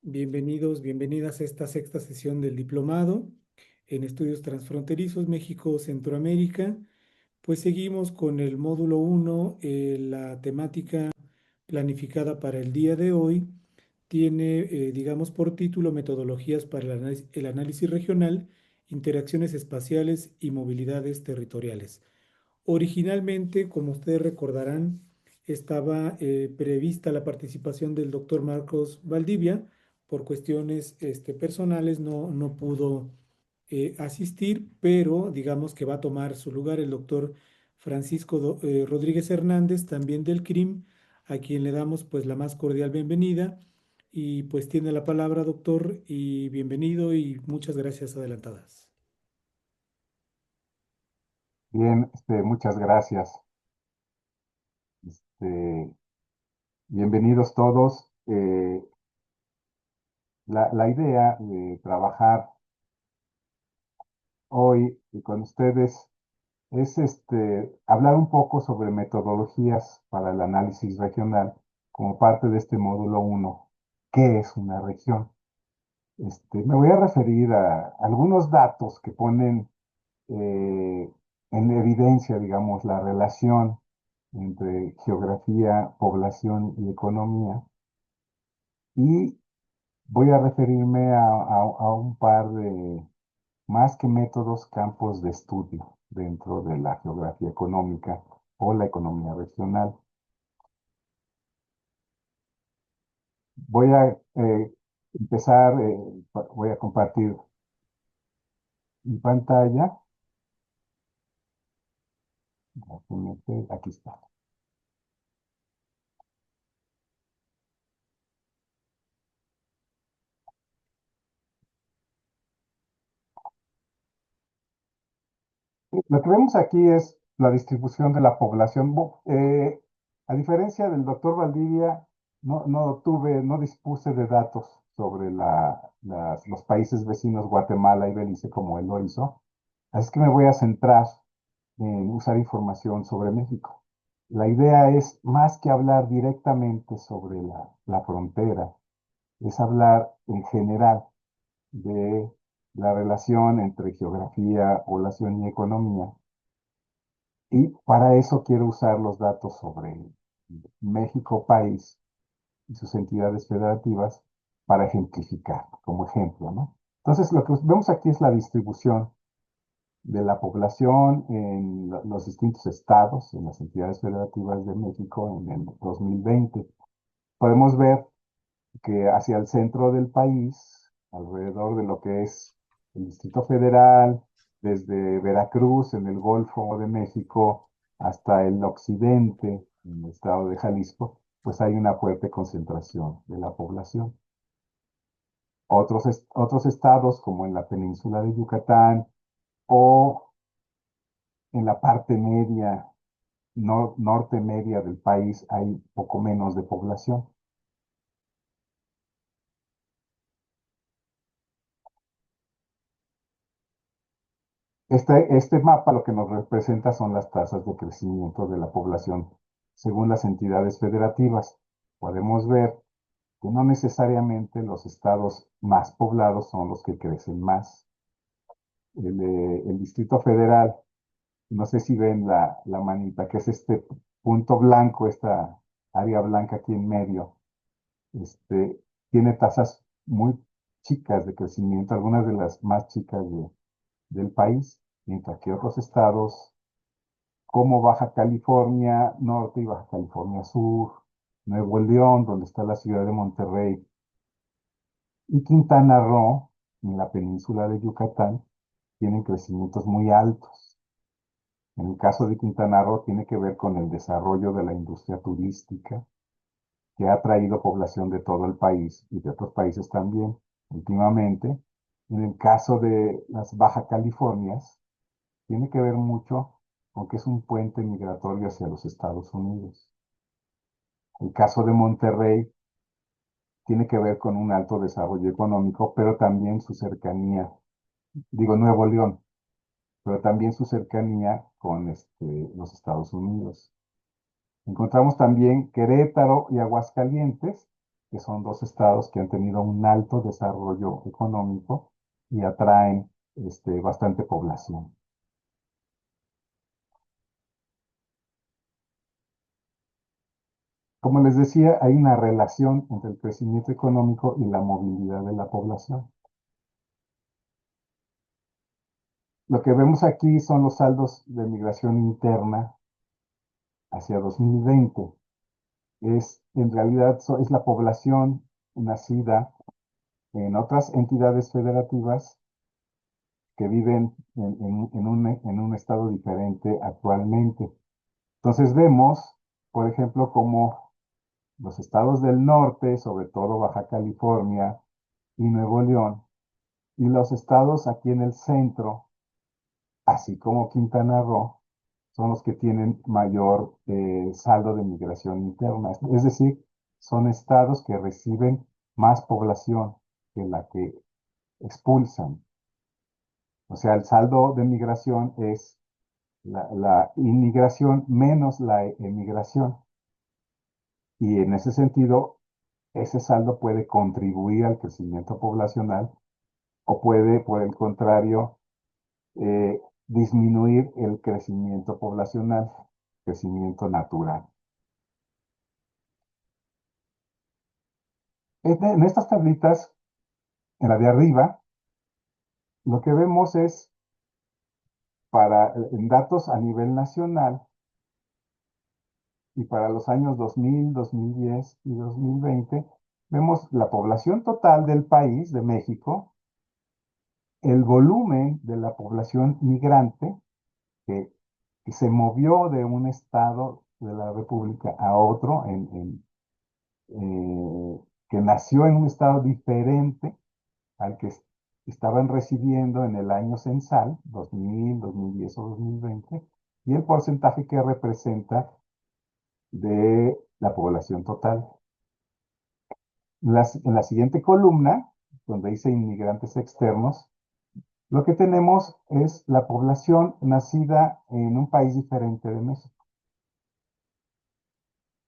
Bienvenidos, bienvenidas a esta sexta sesión del diplomado en Estudios Transfronterizos México-Centroamérica. Pues seguimos con el módulo uno. La temática planificada para el día de hoy tiene, digamos, por título Metodologías para el análisis regional, interacciones espaciales y movilidades territoriales. Originalmente, como ustedes recordarán, estaba prevista la participación del doctor Marcos Valdivia. Por cuestiones personales no pudo asistir, pero digamos que va a tomar su lugar el doctor Francisco Rodríguez Hernández, también del CRIM, a quien le damos pues la más cordial bienvenida. Y pues tiene la palabra, doctor, y bienvenido y muchas gracias adelantadas. Bien, muchas gracias. Este, Bienvenidos todos. La idea de trabajar hoy con ustedes es hablar un poco sobre metodologías para el análisis regional como parte de este módulo uno. ¿Qué es una región? Me voy a referir a algunos datos que ponen eh, en evidencia, digamos, la relación entre geografía, población y economía. Y voy a referirme a un par de, más que métodos, campos de estudio dentro de la geografía económica o la economía regional. Voy a empezar, voy a compartir mi pantalla. Aquí está. Lo que vemos aquí es la distribución de la población. A diferencia del doctor Valdivia, no dispuse de datos sobre los países vecinos Guatemala y Belice como él lo hizo. Así que me voy a centrar en usar información sobre México. La idea es, más que hablar directamente sobre la frontera, es hablar en general de la relación entre geografía, población y economía. Y para eso quiero usar los datos sobre México país y sus entidades federativas para ejemplificar, como ejemplo, ¿no? Entonces, lo que vemos aquí es la distribución de la población en los distintos estados, en las entidades federativas de México en el 2020. Podemos ver que hacia el centro del país, alrededor de lo que es el Distrito Federal, desde Veracruz en el Golfo de México hasta el occidente, en el estado de Jalisco, pues hay una fuerte concentración de la población. Otros estados, como en la península de Yucatán o en la parte media, norte media del país, hay poco menos de población. Este mapa lo que nos representa son las tasas de crecimiento de la población según las entidades federativas. Podemos ver que no necesariamente los estados más poblados son los que crecen más. El Distrito Federal, no sé si ven la manita, que es este punto blanco, esta área blanca aquí en medio, este, tiene tasas muy chicas de crecimiento, algunas de las más chicas del país, mientras que otros estados como Baja California Norte y Baja California Sur, Nuevo León, donde está la ciudad de Monterrey, y Quintana Roo, en la península de Yucatán, tienen crecimientos muy altos. En el caso de Quintana Roo tiene que ver con el desarrollo de la industria turística, que ha traído población de todo el país y de otros países también últimamente. En el caso de las Baja Californias, tiene que ver mucho con que es un puente migratorio hacia los Estados Unidos. El caso de Monterrey tiene que ver con un alto desarrollo económico, pero también su cercanía, digo Nuevo León, pero también su cercanía con los Estados Unidos. Encontramos también Querétaro y Aguascalientes, que son dos estados que han tenido un alto desarrollo económico y atraen bastante población. Como les decía, hay una relación entre el crecimiento económico y la movilidad de la población. Lo que vemos aquí son los saldos de migración interna hacia 2020. En realidad, es la población nacida en otras entidades federativas que viven en un estado diferente actualmente. Entonces vemos, por ejemplo, como los estados del norte, sobre todo Baja California y Nuevo León, y los estados aquí en el centro, así como Quintana Roo, son los que tienen mayor saldo de migración interna. Es decir, son estados que reciben más población que la que expulsan. O sea, el saldo de migración es la inmigración menos la emigración. Y en ese sentido, ese saldo puede contribuir al crecimiento poblacional o puede, por el contrario, disminuir el crecimiento poblacional, crecimiento natural. En estas tablitas, en la de arriba, lo que vemos es en datos a nivel nacional y para los años 2000, 2010 y 2020, vemos la población total del país, de México, el volumen de la población migrante que, que se movió de un estado de la República a otro, que nació en un estado diferente al que estaban recibiendo en el año censal, 2000, 2010 o 2020, y el porcentaje que representa de la población total. En la siguiente columna, donde dice inmigrantes externos, lo que tenemos es la población nacida en un país diferente de México.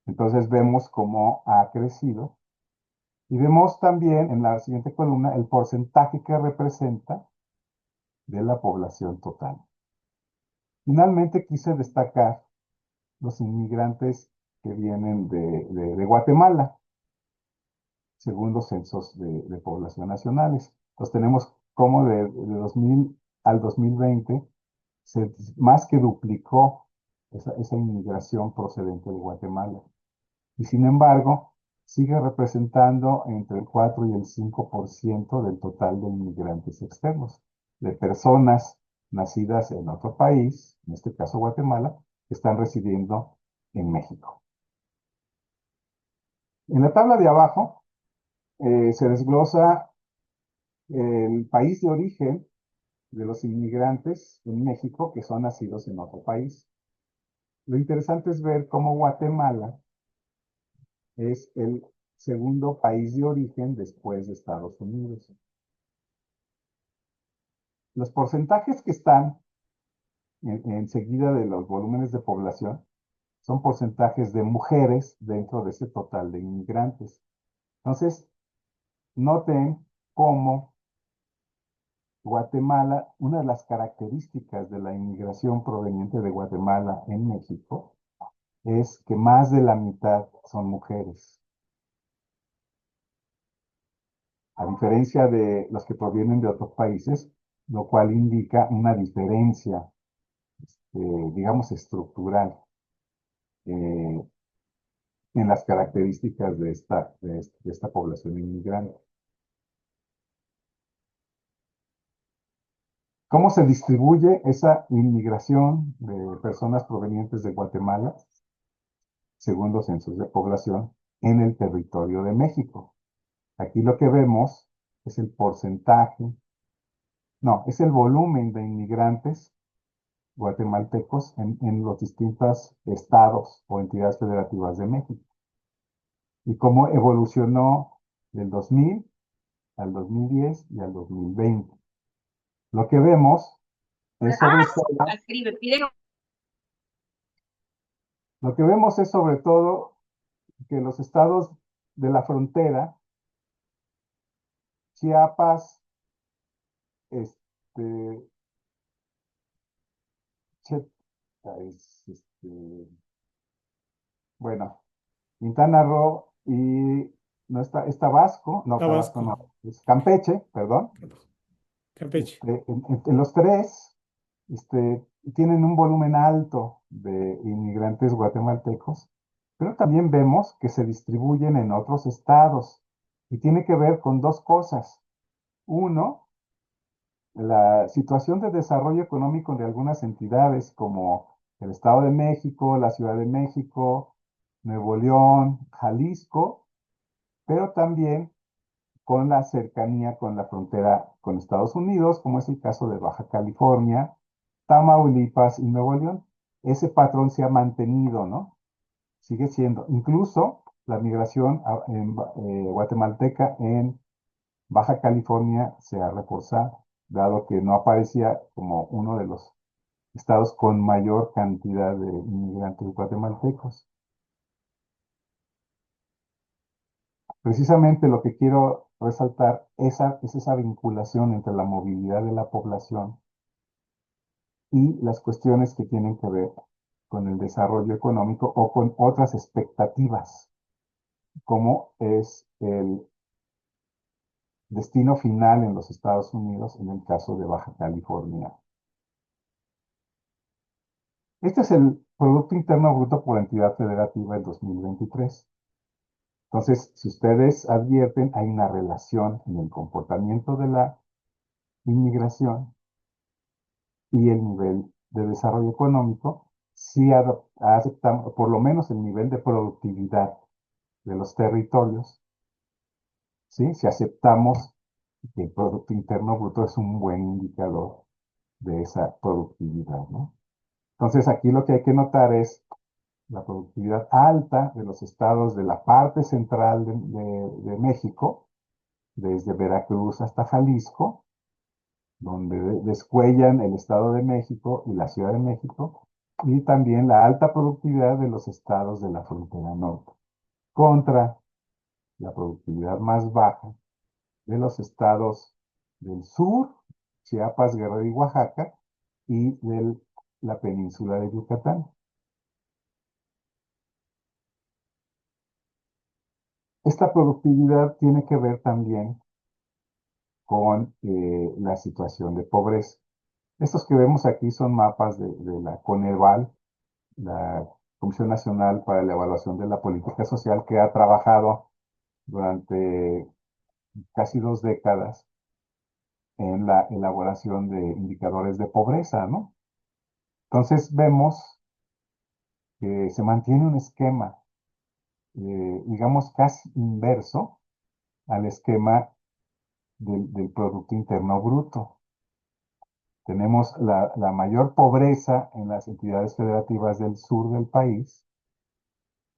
Entonces vemos cómo ha crecido y vemos también en la siguiente columna el porcentaje que representa de la población total. Finalmente quise destacar los inmigrantes que vienen de Guatemala, según los censos de población nacionales. Entonces tenemos como de 2000 al 2020 más que duplicó esa inmigración procedente de Guatemala. Y sin embargo, sigue representando entre el 4 y el 5% del total de inmigrantes externos, de personas nacidas en otro país, en este caso Guatemala, que están residiendo en México. En la tabla de abajo se desglosa el país de origen de los inmigrantes en México que son nacidos en otro país. Lo interesante es ver cómo Guatemala es el segundo país de origen después de Estados Unidos. Los porcentajes que están enseguida de los volúmenes de población son porcentajes de mujeres dentro de ese total de inmigrantes. Entonces, noten cómo Guatemala, una de las características de la inmigración proveniente de Guatemala en México es que más de la mitad son mujeres. A diferencia de los que provienen de otros países, lo cual indica una diferencia, digamos, estructural eh, en las características de esta población inmigrante. ¿Cómo se distribuye esa inmigración de personas provenientes de Guatemala, según los censos de población, en el territorio de México? Aquí lo que vemos es el porcentaje, no, es el volumen de inmigrantes guatemaltecos en los distintos estados o entidades federativas de México. Y cómo evolucionó del 2000 al 2010 y al 2020. Lo que vemos es sobre todo, lo que vemos es sobre todo que los estados de la frontera, Chiapas, este, Che- bueno, Quintana Roo y no está Tabasco, no, Tabasco Tabasco, no, es Campeche, perdón. Campeche. En los tres, tienen un volumen alto de inmigrantes guatemaltecos, pero también vemos que se distribuyen en otros estados y tiene que ver con dos cosas. Uno, la situación de desarrollo económico de algunas entidades como el Estado de México, la Ciudad de México, Nuevo León, Jalisco, pero también con la cercanía con la frontera con Estados Unidos, como es el caso de Baja California, Tamaulipas y Nuevo León. Ese patrón se ha mantenido, ¿no? Sigue siendo. Incluso la migración guatemalteca en Baja California se ha reforzado, dado que no aparecía como uno de los estados con mayor cantidad de inmigrantes guatemaltecos. Precisamente lo que quiero resaltar es esa vinculación entre la movilidad de la población y las cuestiones que tienen que ver con el desarrollo económico o con otras expectativas, como es el destino final en los Estados Unidos en el caso de Baja California. Este es el Producto Interno Bruto por entidad federativa en 2023. Entonces, si ustedes advierten, hay una relación en el comportamiento de la inmigración y el nivel de desarrollo económico, si aceptamos, por lo menos el nivel de productividad de los territorios, ¿sí? Si aceptamos que el Producto Interno Bruto es un buen indicador de esa productividad, ¿no? Entonces, aquí lo que hay que notar es la productividad alta de los estados de la parte central de México, desde Veracruz hasta Jalisco, donde descuellan el Estado de México y la Ciudad de México, y también la alta productividad de los estados de la frontera norte, contra la productividad más baja de los estados del sur, Chiapas, Guerrero y Oaxaca, y de la península de Yucatán. Esta productividad tiene que ver también con la situación de pobreza. Estos que vemos aquí son mapas de la Coneval, la Comisión Nacional para la Evaluación de la Política Social, que ha trabajado durante casi 2 décadas en la elaboración de indicadores de pobreza, ¿no? Entonces vemos que se mantiene un esquema, digamos, casi inverso al esquema del Producto Interno Bruto. Tenemos la mayor pobreza en las entidades federativas del sur del país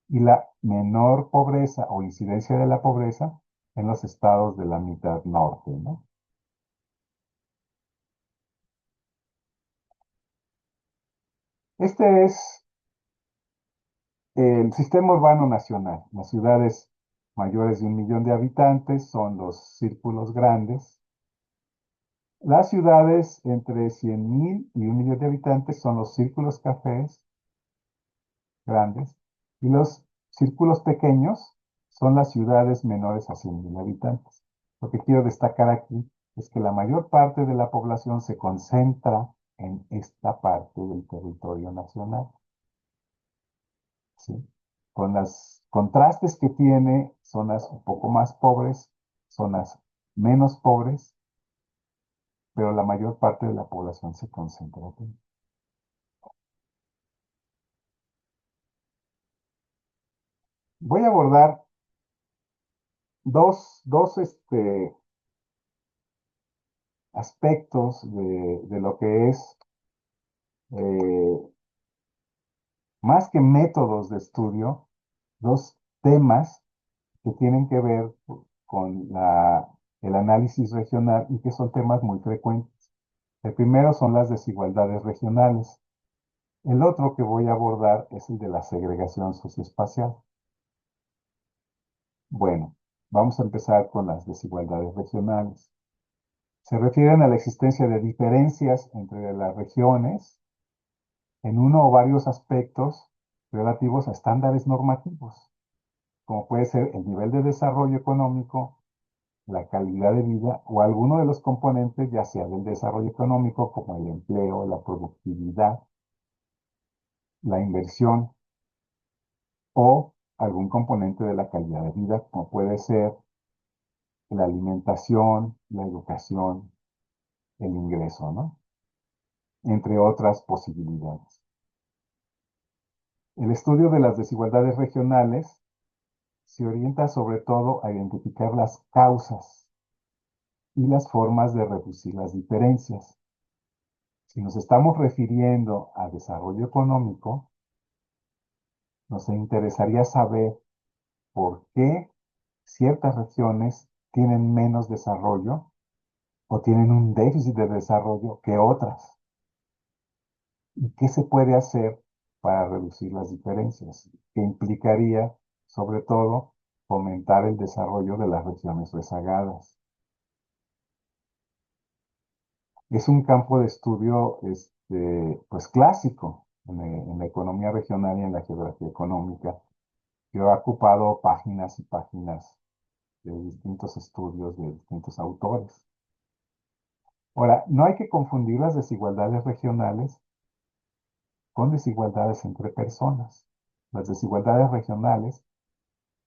y la menor pobreza o incidencia de la pobreza en los estados de la mitad norte, ¿no? Este es el sistema urbano nacional. Las ciudades mayores de 1 millón de habitantes son los círculos grandes. Las ciudades entre 100,000 y 1 millón de habitantes son los círculos cafés grandes. Y los círculos pequeños son las ciudades menores a 100,000 habitantes. Lo que quiero destacar aquí es que la mayor parte de la población se concentra en esta parte del territorio nacional, ¿sí? Con los contrastes que tiene zonas un poco más pobres, zonas menos pobres, pero la mayor parte de la población se concentra aquí. Voy a abordar dos aspectos de lo que es, eh, más que métodos de estudio, dos temas que tienen que ver con el análisis regional y que son temas muy frecuentes. El primero son las desigualdades regionales. El otro que voy a abordar es el de la segregación socioespacial. Bueno, vamos a empezar con las desigualdades regionales. Se refieren a la existencia de diferencias entre las regiones en uno o varios aspectos relativos a estándares normativos, como puede ser el nivel de desarrollo económico, la calidad de vida o alguno de los componentes, ya sea del desarrollo económico, como el empleo, la productividad, la inversión o algún componente de la calidad de vida, como puede ser la alimentación, la educación, el ingreso, ¿no? Entre otras posibilidades. El estudio de las desigualdades regionales se orienta sobre todo a identificar las causas y las formas de reducir las diferencias. Si nos estamos refiriendo a desarrollo económico, nos interesaría saber por qué ciertas regiones tienen menos desarrollo o tienen un déficit de desarrollo que otras. ¿Y qué se puede hacer para reducir las diferencias? Que implicaría, sobre todo, fomentar el desarrollo de las regiones rezagadas. Es un campo de estudio pues clásico en la economía regional y en la geografía económica, que ha ocupado páginas y páginas de distintos estudios de distintos autores. Ahora, no hay que confundir las desigualdades regionales con desigualdades entre personas. Las desigualdades regionales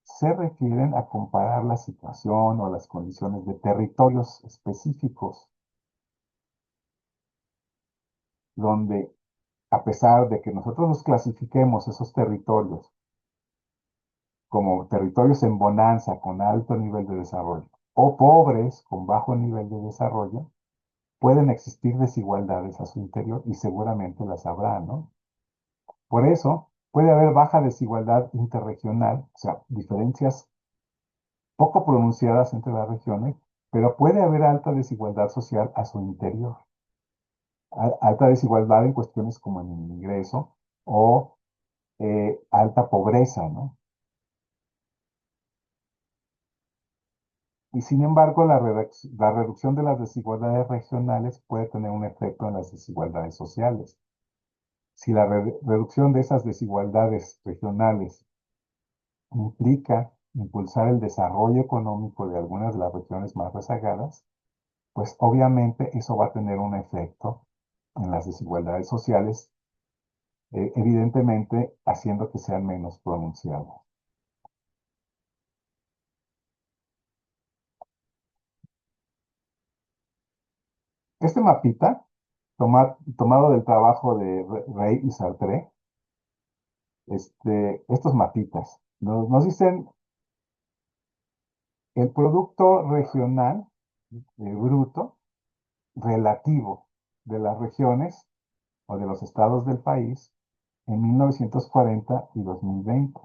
se refieren a comparar la situación o las condiciones de territorios específicos, donde a pesar de que nosotros los clasifiquemos esos territorios como territorios en bonanza con alto nivel de desarrollo o pobres con bajo nivel de desarrollo, pueden existir desigualdades a su interior y seguramente las habrá, ¿no? Por eso puede haber baja desigualdad interregional, o sea, diferencias poco pronunciadas entre las regiones, pero puede haber alta desigualdad social a su interior. Alta desigualdad en cuestiones como en el ingreso o alta pobreza, ¿no? Y sin embargo, la reducción de las desigualdades regionales puede tener un efecto en las desigualdades sociales. Si la reducción de esas desigualdades regionales implica impulsar el desarrollo económico de algunas de las regiones más rezagadas, pues obviamente eso va a tener un efecto en las desigualdades sociales, evidentemente haciendo que sean menos pronunciadas. Este mapita, tomado del trabajo de Rey y Sartre, estos mapitas nos dicen el producto regional bruto relativo de las regiones o de los estados del país en 1940 y 2020.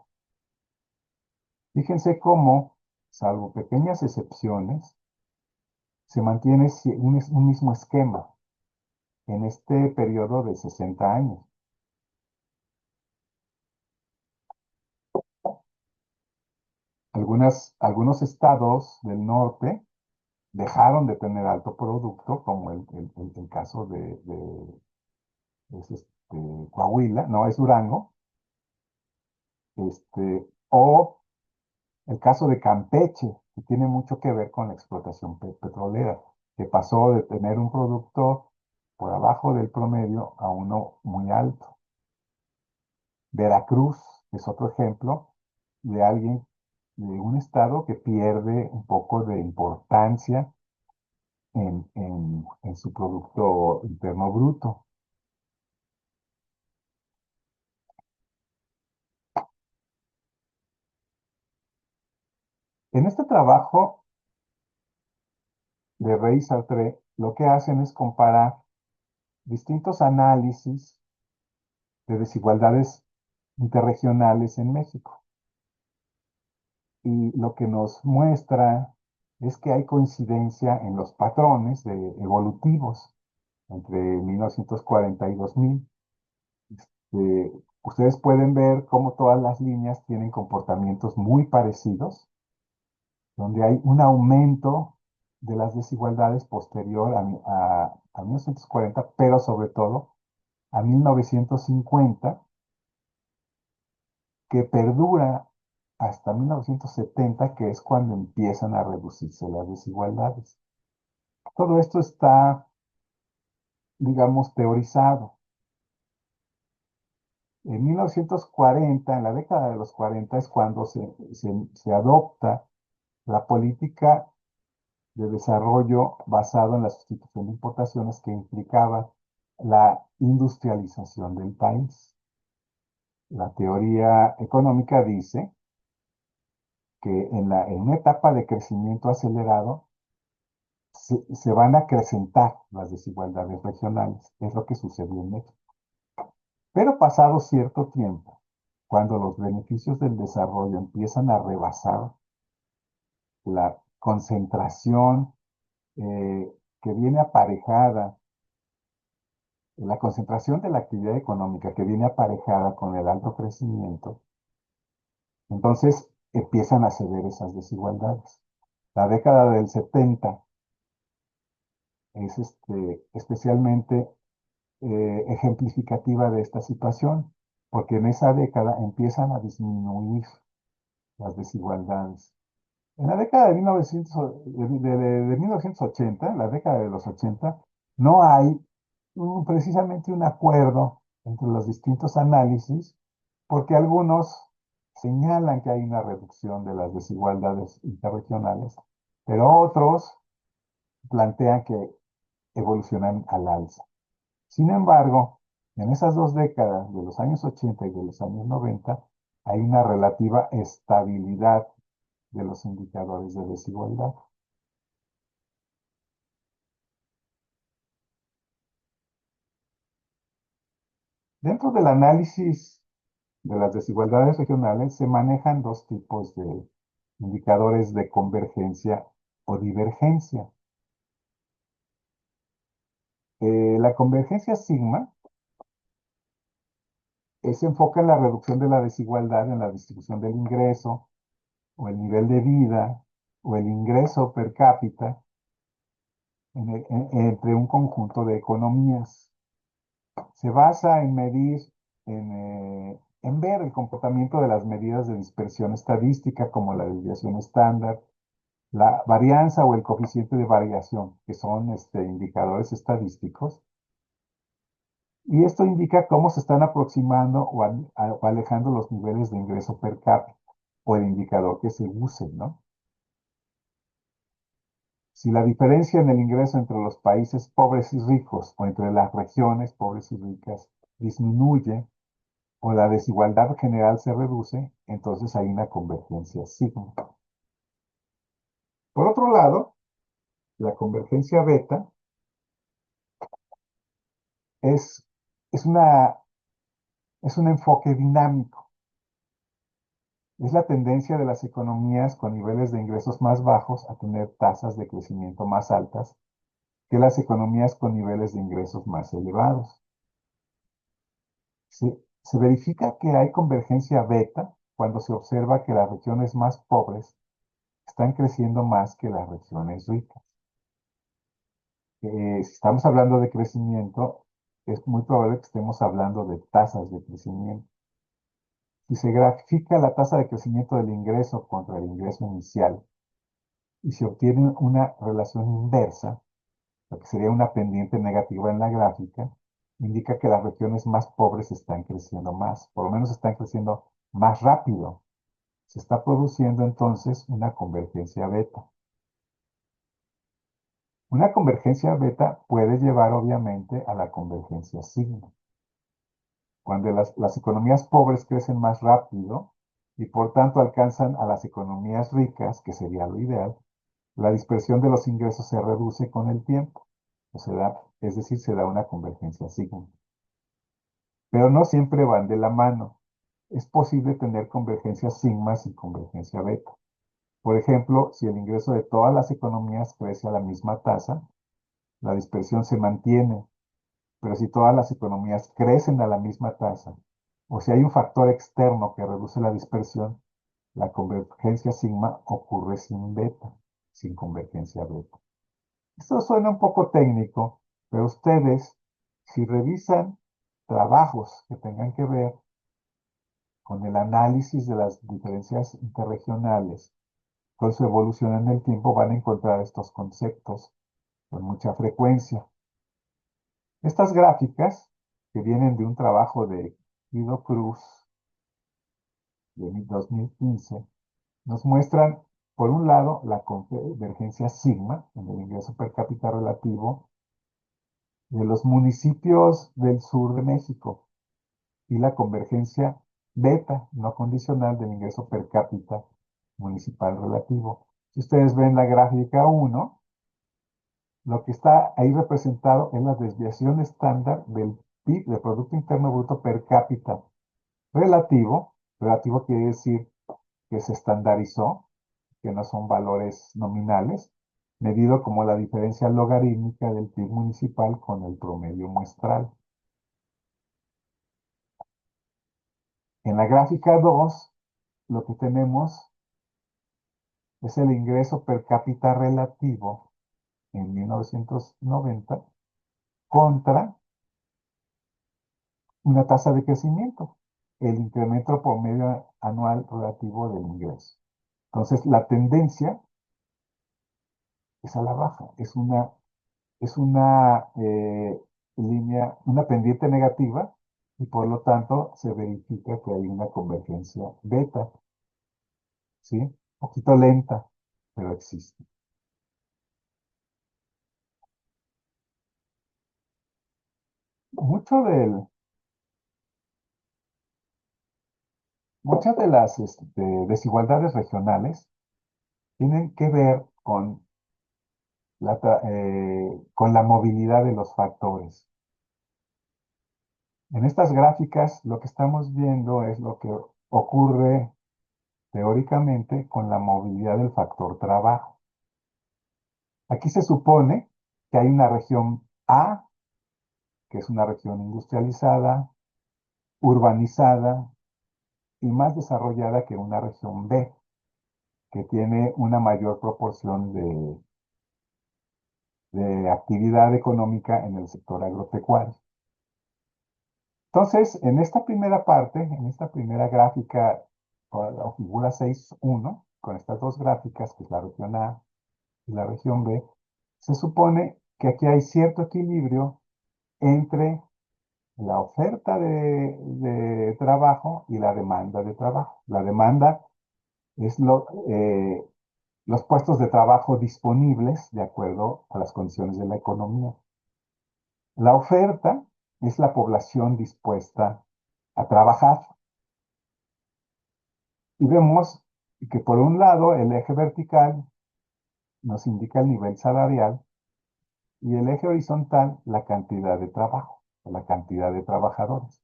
Fíjense cómo, salvo pequeñas excepciones, se mantiene un mismo esquema en este periodo de 60 años. Algunos estados del norte dejaron de tener alto producto, como el caso es Coahuila, no, es Durango, o el caso de Campeche, que tiene mucho que ver con la explotación petrolera, que pasó de tener un producto por abajo del promedio a uno muy alto. Veracruz es otro ejemplo de alguien, de un estado que pierde un poco de importancia en su Producto Interno Bruto. En este trabajo de Rey y Sartre, lo que hacen es comparar distintos análisis de desigualdades interregionales en México. Y lo que nos muestra es que hay coincidencia en los patrones evolutivos entre 1940 y 2000. Ustedes pueden ver cómo todas las líneas tienen comportamientos muy parecidos donde hay un aumento de las desigualdades posterior a 1940, pero sobre todo a 1950, que perdura hasta 1970, que es cuando empiezan a reducirse las desigualdades. Todo esto está, digamos, teorizado. En 1940, en la década de los 40, es cuando se adopta la política de desarrollo basado en la sustitución de importaciones que implicaba la industrialización del país. La teoría económica dice que en una etapa de crecimiento acelerado se van a acrecentar las desigualdades regionales. Es lo que sucedió en México. Pero pasado cierto tiempo, cuando los beneficios del desarrollo empiezan a rebasar la concentración que viene aparejada, la concentración de la actividad económica que viene aparejada con el alto crecimiento, entonces empiezan a ceder esas desigualdades. La década del 70 es especialmente ejemplificativa de esta situación, porque en esa década empiezan a disminuir las desigualdades. En la década de 1980, la década de los 80, no hay precisamente un acuerdo entre los distintos análisis, porque algunos señalan que hay una reducción de las desigualdades interregionales, pero otros plantean que evolucionan al alza. Sin embargo, en esas dos décadas, de los años 80 y de los años 90, hay una relativa estabilidad de los indicadores de desigualdad. Dentro del análisis de las desigualdades regionales se manejan dos tipos de indicadores de convergencia o divergencia. La convergencia sigma se enfoca en la reducción de la desigualdad en la distribución del ingreso o el nivel de vida o el ingreso per cápita entre un conjunto de economías. Se basa en medir, en ver el comportamiento de las medidas de dispersión estadística como la desviación estándar, la varianza o el coeficiente de variación, que son indicadores estadísticos. Y esto indica cómo se están aproximando o alejando los niveles de ingreso per cápita o el indicador que se use, ¿no? Si la diferencia en el ingreso entre los países pobres y ricos o entre las regiones pobres y ricas disminuye o la desigualdad general se reduce, entonces hay una convergencia sigma. Por otro lado, la convergencia beta es, es, una, es un enfoque dinámico. Es la tendencia de las economías con niveles de ingresos más bajos a tener tasas de crecimiento más altas que las economías con niveles de ingresos más elevados. Se verifica que hay convergencia beta cuando se observa que las regiones más pobres están creciendo más que las regiones ricas. Si estamos hablando de crecimiento, es muy probable que estemos hablando de tasas de crecimiento. Si se grafica la tasa de crecimiento del ingreso contra el ingreso inicial y se obtiene una relación inversa, lo que sería una pendiente negativa en la gráfica, indica que las regiones más pobres están creciendo más, por lo menos están creciendo más rápido. Se está produciendo entonces una convergencia beta. Una convergencia beta puede llevar obviamente a la convergencia sigma. Cuando las economías pobres crecen más rápido y por tanto alcanzan a las economías ricas, que sería lo ideal, la dispersión de los ingresos se reduce con el tiempo. Es decir, se da una convergencia sigma. Pero no siempre van de la mano. Es posible tener convergencia sigma sin convergencia beta. Por ejemplo, si el ingreso de todas las economías crece a la misma tasa, la dispersión se mantiene, pero si todas las economías crecen a la misma tasa, o si hay un factor externo que reduce la dispersión, La convergencia sigma ocurre sin beta, sin convergencia beta. Esto suena un poco técnico, pero ustedes, si revisan trabajos que tengan que ver con el análisis de las diferencias interregionales, con su evolución en el tiempo, van a encontrar estos conceptos con mucha frecuencia. Estas gráficas, que vienen de un trabajo de Guido Cruz de 2015, nos muestran, por un lado, la convergencia sigma en el ingreso per cápita relativo de los municipios del sur de México y la convergencia beta no condicional del ingreso per cápita municipal relativo. Si ustedes ven la gráfica 1, lo que está ahí representado es la desviación estándar del PIB, del Producto Interno Bruto per cápita relativo. Relativo quiere decir que se estandarizó, que no son valores nominales, medido como la diferencia logarítmica del PIB municipal con el promedio muestral. En la gráfica 2, lo que tenemos es el ingreso per cápita relativo en 1990 contra una tasa de crecimiento, el incremento promedio anual relativo del ingreso. Entonces, la tendencia es a la baja, es una línea, una pendiente negativa, y por lo tanto se verifica que hay una convergencia beta, ¿sí? Un poquito lenta, pero existe. Mucho del, muchas de las desigualdades regionales tienen que ver con la movilidad de los factores. En estas gráficas lo que estamos viendo es lo que ocurre teóricamente con la movilidad del factor trabajo. Aquí se supone que hay una región A, que es una región industrializada, urbanizada y más desarrollada que una región B, que tiene una mayor proporción de actividad económica en el sector agropecuario. Entonces, en esta primera parte, en esta primera gráfica o figura 6.1, con estas dos gráficas, que es la región A y la región B, se supone que aquí hay cierto equilibrio entre la oferta de trabajo y la demanda de trabajo. La demanda es los puestos de trabajo disponibles de acuerdo a las condiciones de la economía. La oferta es la población dispuesta a trabajar. Y vemos que por un lado el eje vertical nos indica el nivel salarial y el eje horizontal la cantidad de trabajo, la cantidad de trabajadores.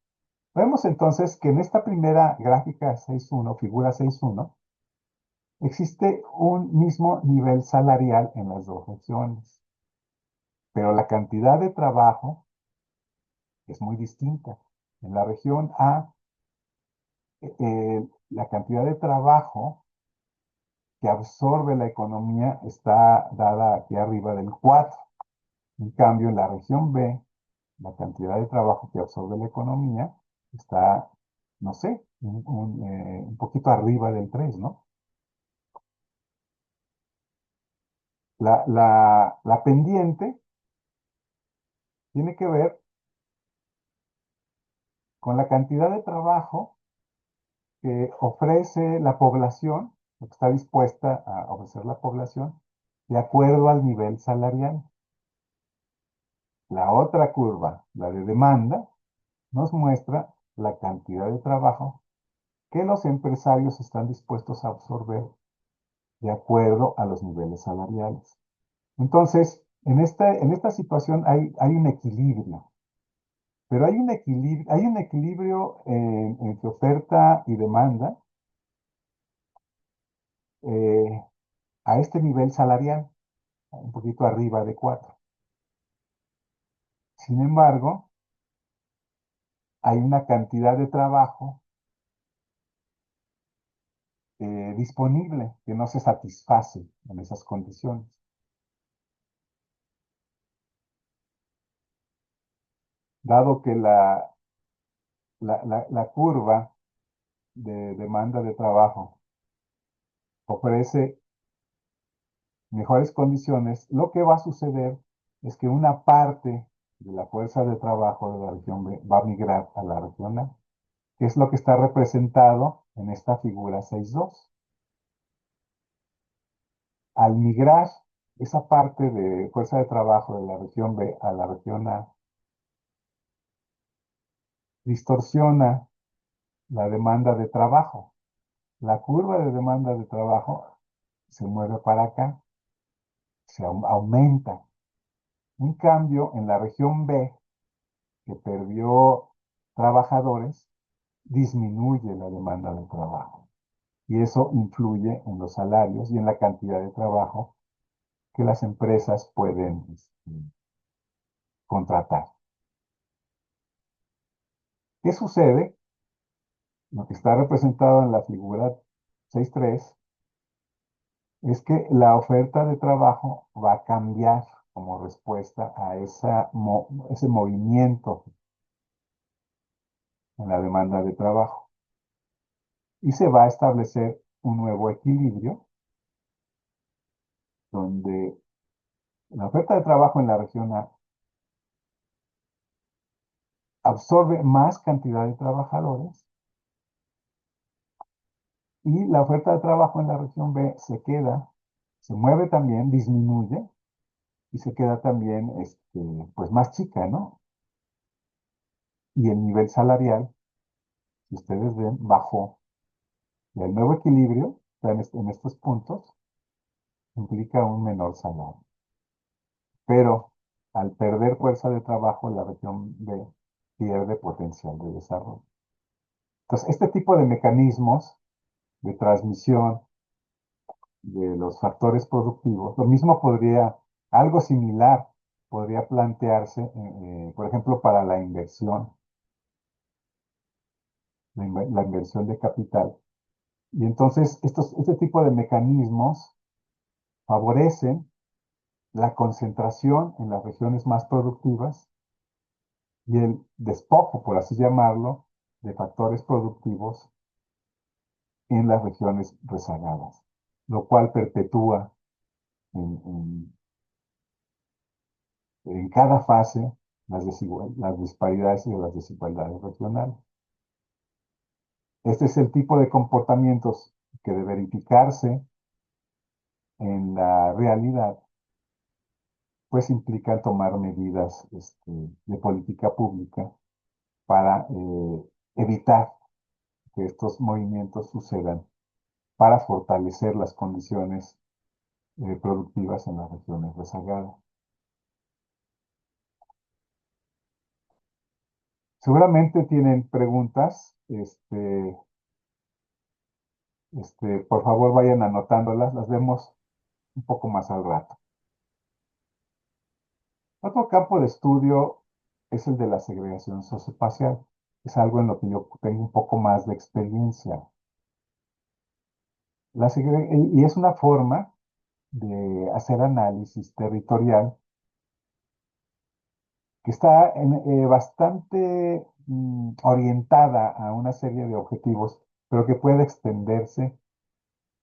Vemos entonces que en esta primera gráfica 6.1, figura 6.1, existe un mismo nivel salarial en las dos regiones, pero la cantidad de trabajo es muy distinta. En la región A, la cantidad de trabajo que absorbe la economía está dada aquí arriba del 4. En cambio, en la región B, la cantidad de trabajo que absorbe la economía está, no sé, un poquito arriba del 3, ¿no? La pendiente tiene que ver con la cantidad de trabajo que ofrece la población, lo que está dispuesta a ofrecer la población, de acuerdo al nivel salarial. La otra curva, la de demanda, nos muestra la cantidad de trabajo que los empresarios están dispuestos a absorber de acuerdo a los niveles salariales. Entonces, en esta situación hay un equilibrio, pero hay un equilibrio entre oferta y demanda eh, a este nivel salarial, un poquito arriba de 4. Sin embargo, hay una cantidad de trabajo disponible que no se satisface en esas condiciones. Dado que la curva de demanda de trabajo ofrece mejores condiciones, lo que va a suceder es que una parte de la fuerza de trabajo de la región B va a migrar a la región A, que es lo que está representado en esta figura 6.2. Al migrar esa parte de fuerza de trabajo de la región B a la región A, distorsiona la demanda de trabajo. La curva de demanda de trabajo se mueve para acá, se aumenta. En cambio, en la región B, que perdió trabajadores, disminuye la demanda de trabajo. Y eso influye en los salarios y en la cantidad de trabajo que las empresas pueden contratar. ¿Qué sucede? Lo que está representado en la figura 6.3 es que la oferta de trabajo va a cambiar como respuesta a ese movimiento en la demanda de trabajo. Y se va a establecer un nuevo equilibrio donde la oferta de trabajo en la región A absorbe más cantidad de trabajadores y la oferta de trabajo en la región B se mueve también, disminuye y se queda también pues más chica, ¿no? Y el nivel salarial, si ustedes ven, bajó. Y el nuevo equilibrio en estos puntos implica un menor salario. Pero al perder fuerza de trabajo, la región B pierde potencial de desarrollo. Entonces, este tipo de mecanismos de transmisión de los factores productivos, algo similar podría plantearse, por ejemplo, para la inversión, la inversión de capital. Y entonces, este tipo de mecanismos favorecen la concentración en las regiones más productivas y el despojo, por así llamarlo, de factores productivos en las regiones rezagadas, lo cual perpetúa en, en- en cada fase las disparidades y las desigualdades regionales. Este es el tipo de comportamientos que de verificarse en la realidad, pues implican tomar medidas de política pública para evitar que estos movimientos sucedan, para fortalecer las condiciones productivas en las regiones rezagadas. Seguramente tienen preguntas, por favor vayan anotándolas, las vemos un poco más al rato. Otro campo de estudio es el de la segregación socioespacial. Es algo en lo que yo tengo un poco más de experiencia. Y es una forma de hacer análisis territorial que está bastante orientada a una serie de objetivos, pero que puede extenderse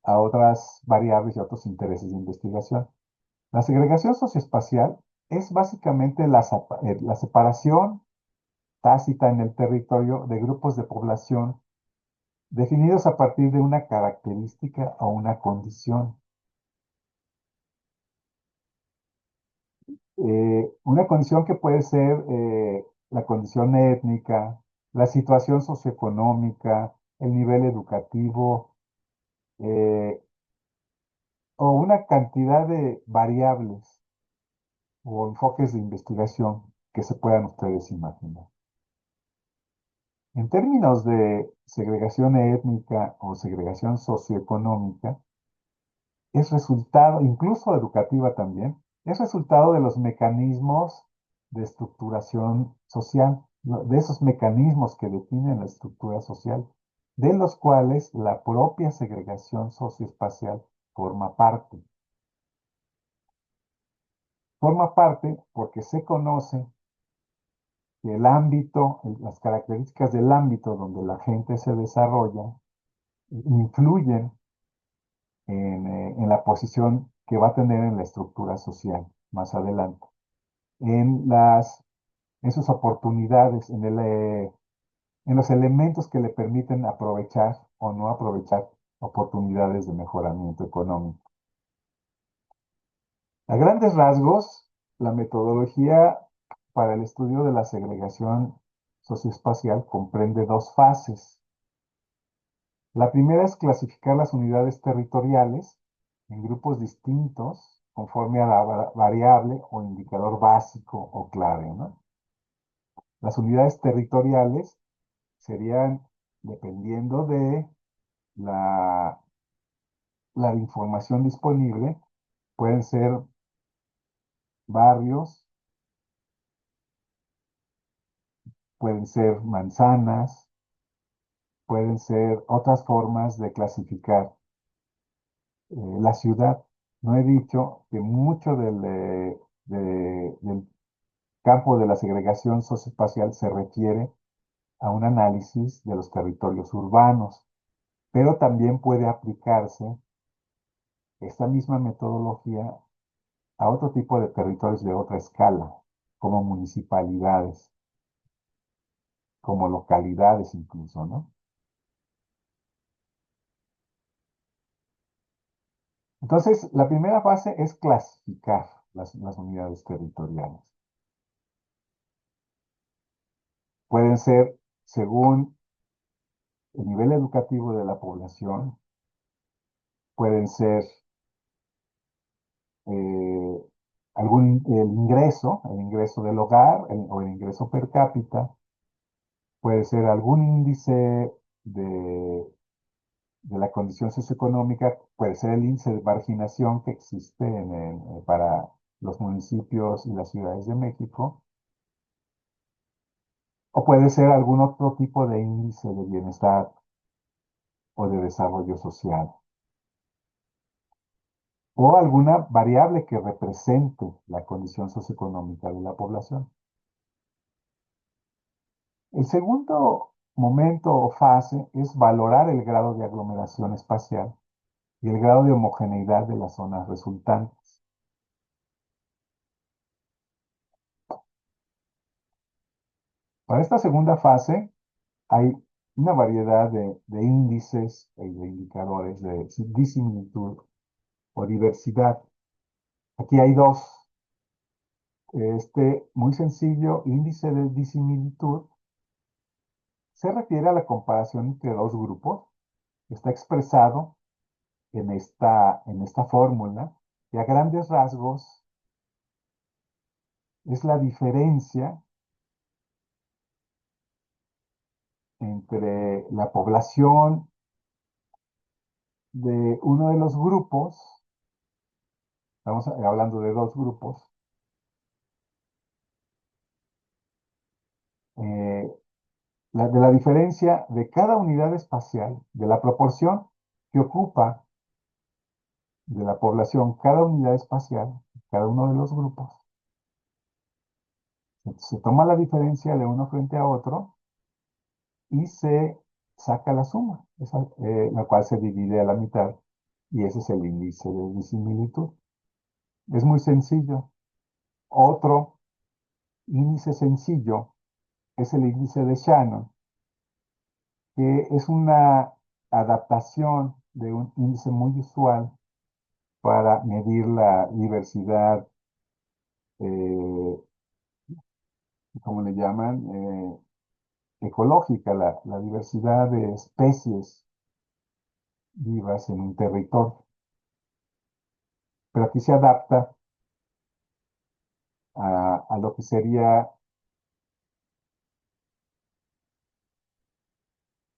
a otras variables y a otros intereses de investigación. La segregación socioespacial es básicamente la separación tácita en el territorio de grupos de población definidos a partir de una característica o una condición. Una condición que puede ser la condición étnica, la situación socioeconómica, el nivel educativo, eh, o una cantidad de variables o enfoques de investigación que se puedan ustedes imaginar. En términos de segregación étnica o segregación socioeconómica, es resultado, incluso educativa también, es resultado de los mecanismos de estructuración social, de esos mecanismos que definen la estructura social. de los cuales la propia segregación socioespacial forma parte. Forma parte porque se conoce que el ámbito, las características del ámbito donde la gente se desarrolla, influyen en la posición que va a tener en la estructura social más adelante, en en sus oportunidades, en los elementos que le permiten aprovechar o no aprovechar oportunidades de mejoramiento económico. A grandes rasgos, la metodología para el estudio de la segregación socioespacial comprende dos fases. La primera es clasificar las unidades territoriales en grupos distintos conforme a la variable o indicador básico o clave, ¿no? Las unidades territoriales serían, dependiendo de la, la información disponible, pueden ser barrios, pueden ser manzanas, pueden ser otras formas de clasificar la ciudad. No he dicho que mucho del campo de la segregación socioespacial se refiere a un análisis de los territorios urbanos, pero también puede aplicarse esta misma metodología a otro tipo de territorios de otra escala, como municipalidades, como localidades incluso, ¿no? Entonces, la primera fase es clasificar las unidades territoriales. Pueden ser según el nivel educativo de la población, pueden ser eh, el ingreso del hogar o el ingreso per cápita, puede ser algún índice de la condición socioeconómica, puede ser el índice de marginación que existe para los municipios y las ciudades de México, o puede ser algún otro tipo de índice de bienestar o de desarrollo social, o alguna variable que represente la condición socioeconómica de la población. El segundo momento o fase es valorar el grado de aglomeración espacial y el grado de homogeneidad de las zonas resultantes. Para esta segunda fase hay una variedad de índices y de indicadores de disimilitud o diversidad. Aquí hay dos. Este muy sencillo índice de disimilitud se refiere a la comparación entre dos grupos. Está expresado en esta fórmula y a grandes rasgos es la diferencia entre la población de uno de los grupos, estamos hablando de dos grupos, eh, de la diferencia de cada unidad espacial, de la proporción que ocupa de la población cada unidad espacial, cada uno de los grupos. Se toma la diferencia de uno frente a otro y se saca la suma, la cual se divide a la mitad, y ese es el índice de disimilitud. Es muy sencillo. Otro índice sencillo es el índice de Shannon, que es una adaptación de un índice muy usual para medir la diversidad, eh, ¿cómo le llaman? Ecológica, la diversidad de especies vivas en un territorio. Pero aquí se adapta a lo que sería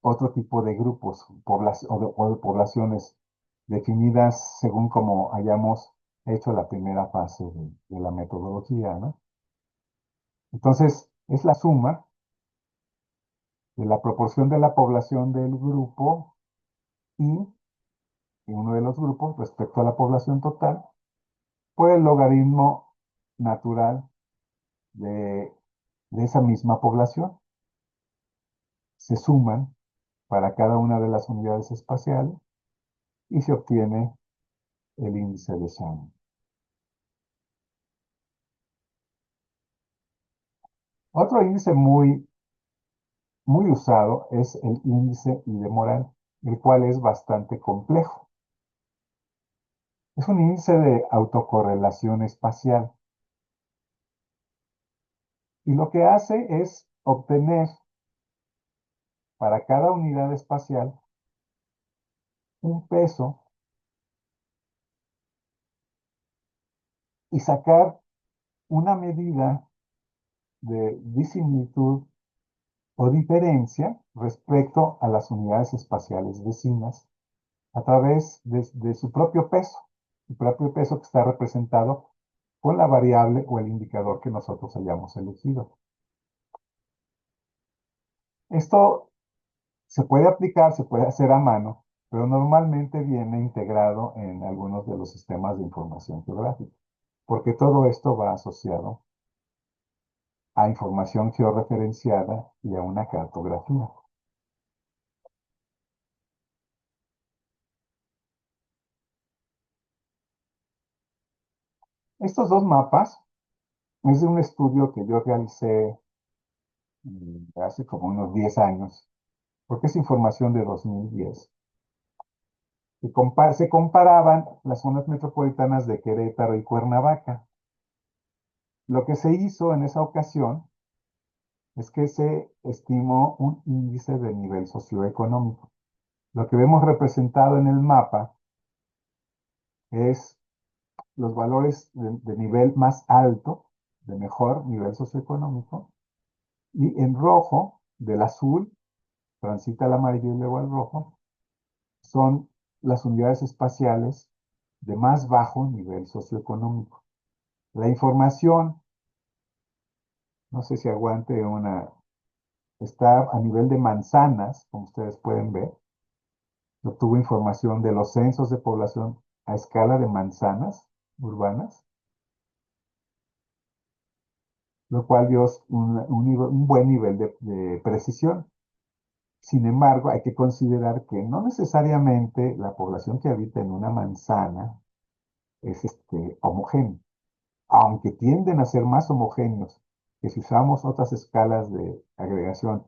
otro tipo de grupos o de poblaciones definidas según como hayamos hecho la primera fase de la metodología, ¿no? Entonces, es la suma de la proporción de la población del grupo y uno de los grupos respecto a la población total por el logaritmo natural de, de esa misma población. Se suman para cada una de las unidades espaciales y se obtiene el índice de Shannon. Otro índice muy usado es el índice de Moral, el cual es bastante complejo. Es un índice de autocorrelación espacial y lo que hace es obtener para cada unidad espacial un peso y sacar una medida de disimilitud o diferencia respecto a las unidades espaciales vecinas a través de su propio peso que está representado con la variable o el indicador que nosotros hayamos elegido. Esto se puede aplicar, se puede hacer a mano, pero normalmente viene integrado en algunos de los sistemas de información geográfica, porque todo esto va asociado a información georreferenciada y a una cartografía. Estos dos mapas es de un estudio que yo realicé hace como unos 10 años, porque es información de 2010. Se comparaban las zonas metropolitanas de Querétaro y Cuernavaca. Lo que se hizo en esa ocasión es que se estimó un índice de nivel socioeconómico. Lo que vemos representado en el mapa es los valores de nivel más alto, de mejor nivel socioeconómico, y en rojo, del azul, transita al amarillo y luego al rojo, son las unidades espaciales de más bajo nivel socioeconómico. La información, no sé si aguante está a nivel de manzanas, como ustedes pueden ver. Obtuvo información de los censos de población a escala de manzanas urbanas, lo cual dio un buen nivel de precisión. Sin embargo, hay que considerar que no necesariamente la población que habita en una manzana es homogénea, aunque tienden a ser más homogéneos que si usamos otras escalas de agregación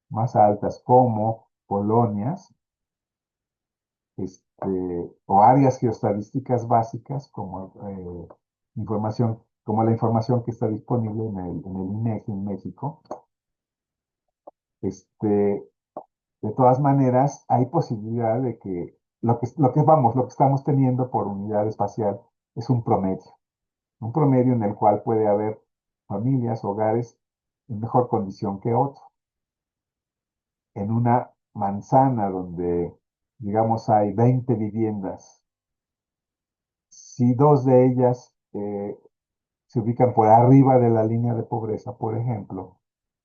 más altas como colonias o áreas geoestadísticas básicas como la información que está disponible en el INEGI en México. De todas maneras, hay posibilidad de que lo que estamos teniendo por unidad espacial es un promedio en el cual puede haber familias, hogares en mejor condición que otros. En una manzana donde, digamos, hay 20 viviendas, si dos de ellas se ubican por arriba de la línea de pobreza, por ejemplo,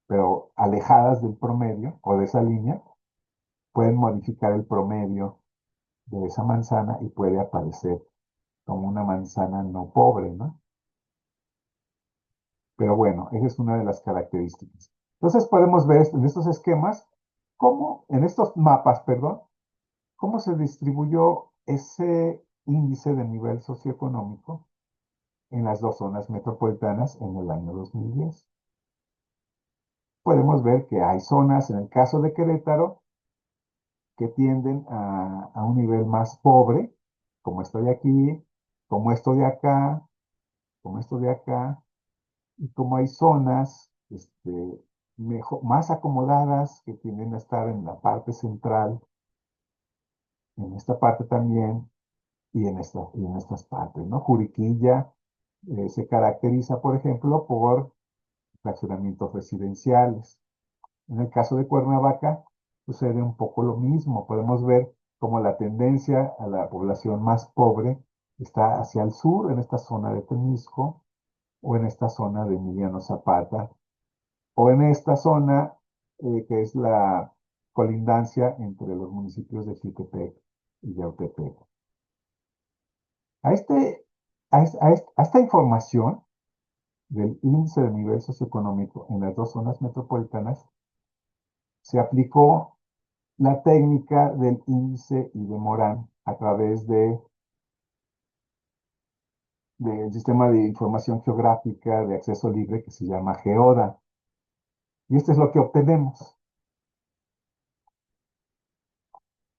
pero alejadas del promedio o de esa línea, pueden modificar el promedio de esa manzana y puede aparecer como una manzana no pobre, ¿no? Pero bueno, esa es una de las características. Entonces podemos ver en estos esquemas, en estos mapas, perdón, cómo se distribuyó ese índice de nivel socioeconómico en las dos zonas metropolitanas en el año 2010. Podemos ver que hay zonas, en el caso de Querétaro, que tienden a un nivel más pobre, como esto de aquí, como esto de acá, como esto de acá, y como hay zonas más acomodadas que tienden a estar en la parte central, en esta parte también, y en estas partes, ¿no? Juriquilla se caracteriza, por ejemplo, por fraccionamientos residenciales. En el caso de Cuernavaca, sucede un poco lo mismo. Podemos ver como la tendencia a la población más pobre está hacia el sur, en esta zona de Temisco, o en esta zona de Emiliano Zapata, o en esta zona que es la colindancia entre los municipios de Jiutepec y Yautepec. A, este, a esta información del índice de nivel socioeconómico en las dos zonas metropolitanas se aplicó la técnica del índice y de Morán a través del sistema de información geográfica de acceso libre que se llama GEODA. Y esto es lo que obtenemos.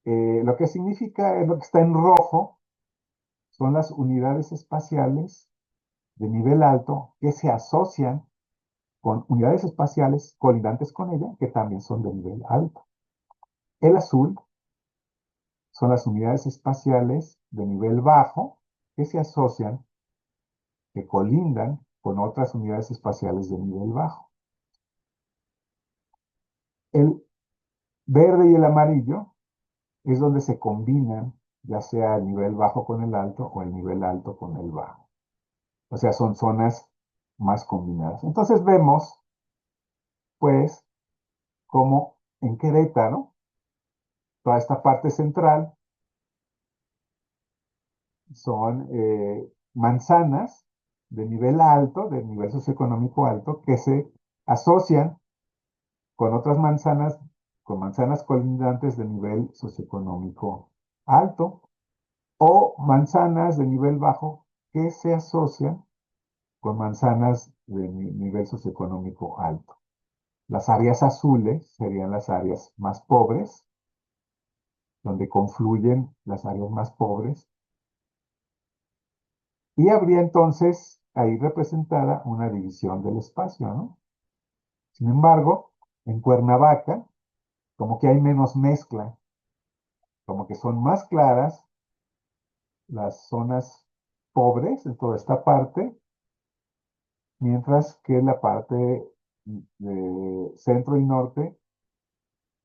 Lo que significa, lo que está en rojo, son las unidades espaciales de nivel alto que se asocian con unidades espaciales colindantes con ella, que también son de nivel alto. El azul son las unidades espaciales de nivel bajo que se asocian, que colindan con otras unidades espaciales de nivel bajo. El verde y el amarillo es donde se combinan, ya sea el nivel bajo con el alto o el nivel alto con el bajo. O sea, son zonas más combinadas. Entonces vemos, pues, como en Querétaro, toda esta parte central son manzanas de nivel alto, de nivel socioeconómico alto, que se asocian con otras manzanas, con manzanas colindantes de nivel socioeconómico alto, o manzanas de nivel bajo que se asocian con manzanas de nivel socioeconómico alto. Las áreas azules serían las áreas más pobres, donde confluyen las áreas más pobres, y habría entonces ahí representada una división del espacio, ¿no? Sin embargo, en Cuernavaca, como que hay menos mezcla, como que son más claras las zonas pobres en toda esta parte, mientras que la parte de centro y norte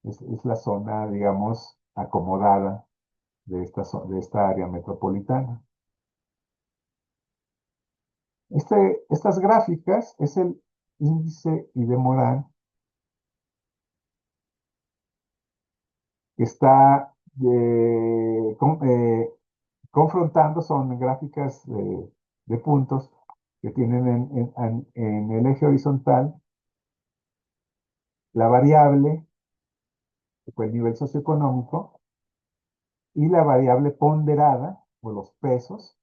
es la zona, digamos, acomodada de esta área metropolitana. Estas gráficas es el índice y de Morán que está confrontando, son gráficas de puntos que tienen en el eje horizontal la variable, que fue el nivel socioeconómico, y la variable ponderada, o los pesos,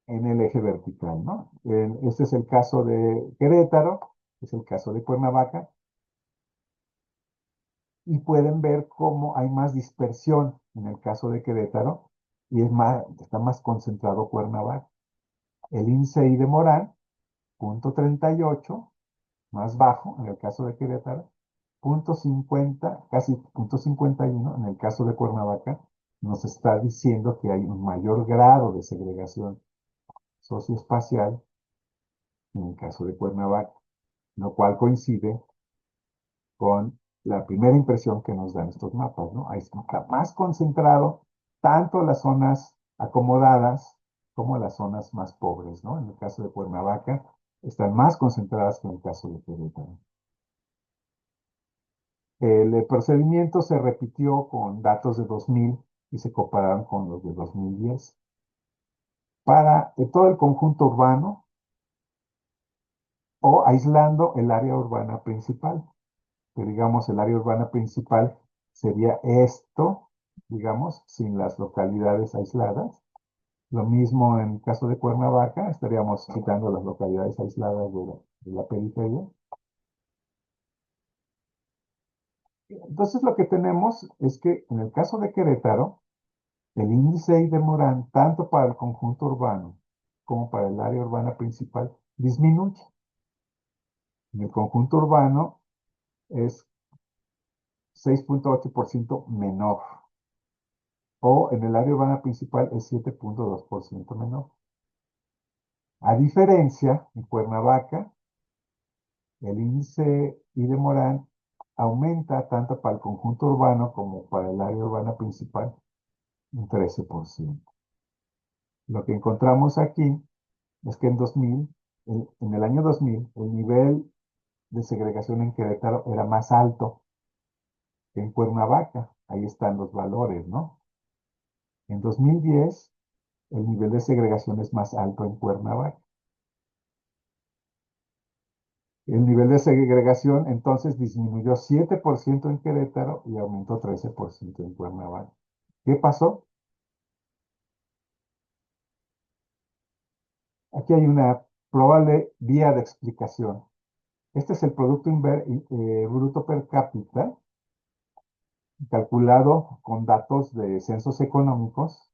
en el eje vertical, ¿no? Este es el caso de Querétaro, es el caso de Cuernavaca, y pueden ver cómo hay más dispersión en el caso de Querétaro, y está más concentrado Cuernavaca. El índice I de Morán, 0.38, más bajo en el caso de Querétaro, 0.50, casi 0.51 en el caso de Cuernavaca, nos está diciendo que hay un mayor grado de segregación socioespacial en el caso de Cuernavaca, lo cual coincide con la primera impresión que nos dan estos mapas, ¿no? Ahí está más concentrado tanto las zonas acomodadas como las zonas más pobres, ¿no? En el caso de Cuernavaca están más concentradas que en el caso de Querétaro. El procedimiento se repitió con datos de 2000 y se compararon con los de 2010. Para todo el conjunto urbano o aislando el área urbana principal, que digamos el área urbana principal sería esto, digamos, sin las localidades aisladas. Lo mismo en el caso de Cuernavaca, estaríamos quitando las localidades aisladas de la periferia. Entonces lo que tenemos es que en el caso de Querétaro, el índice de Morán, tanto para el conjunto urbano como para el área urbana principal, disminuye. En el conjunto urbano es 6.8% menor, o en el área urbana principal es 7.2% menor. A diferencia, en Cuernavaca, el índice I de Morán aumenta tanto para el conjunto urbano como para el área urbana principal un 13%. Lo que encontramos aquí es que en el año 2000, el nivel de segregación en Querétaro era más alto que en Cuernavaca. Ahí están los valores, ¿no? En 2010, el nivel de segregación es más alto en Cuernavaca. El nivel de segregación entonces disminuyó 7% en Querétaro y aumentó 13% en Cuernavaca. ¿Qué pasó? Aquí hay una probable vía de explicación. Este es el Producto Bruto Per cápita, calculado con datos de censos económicos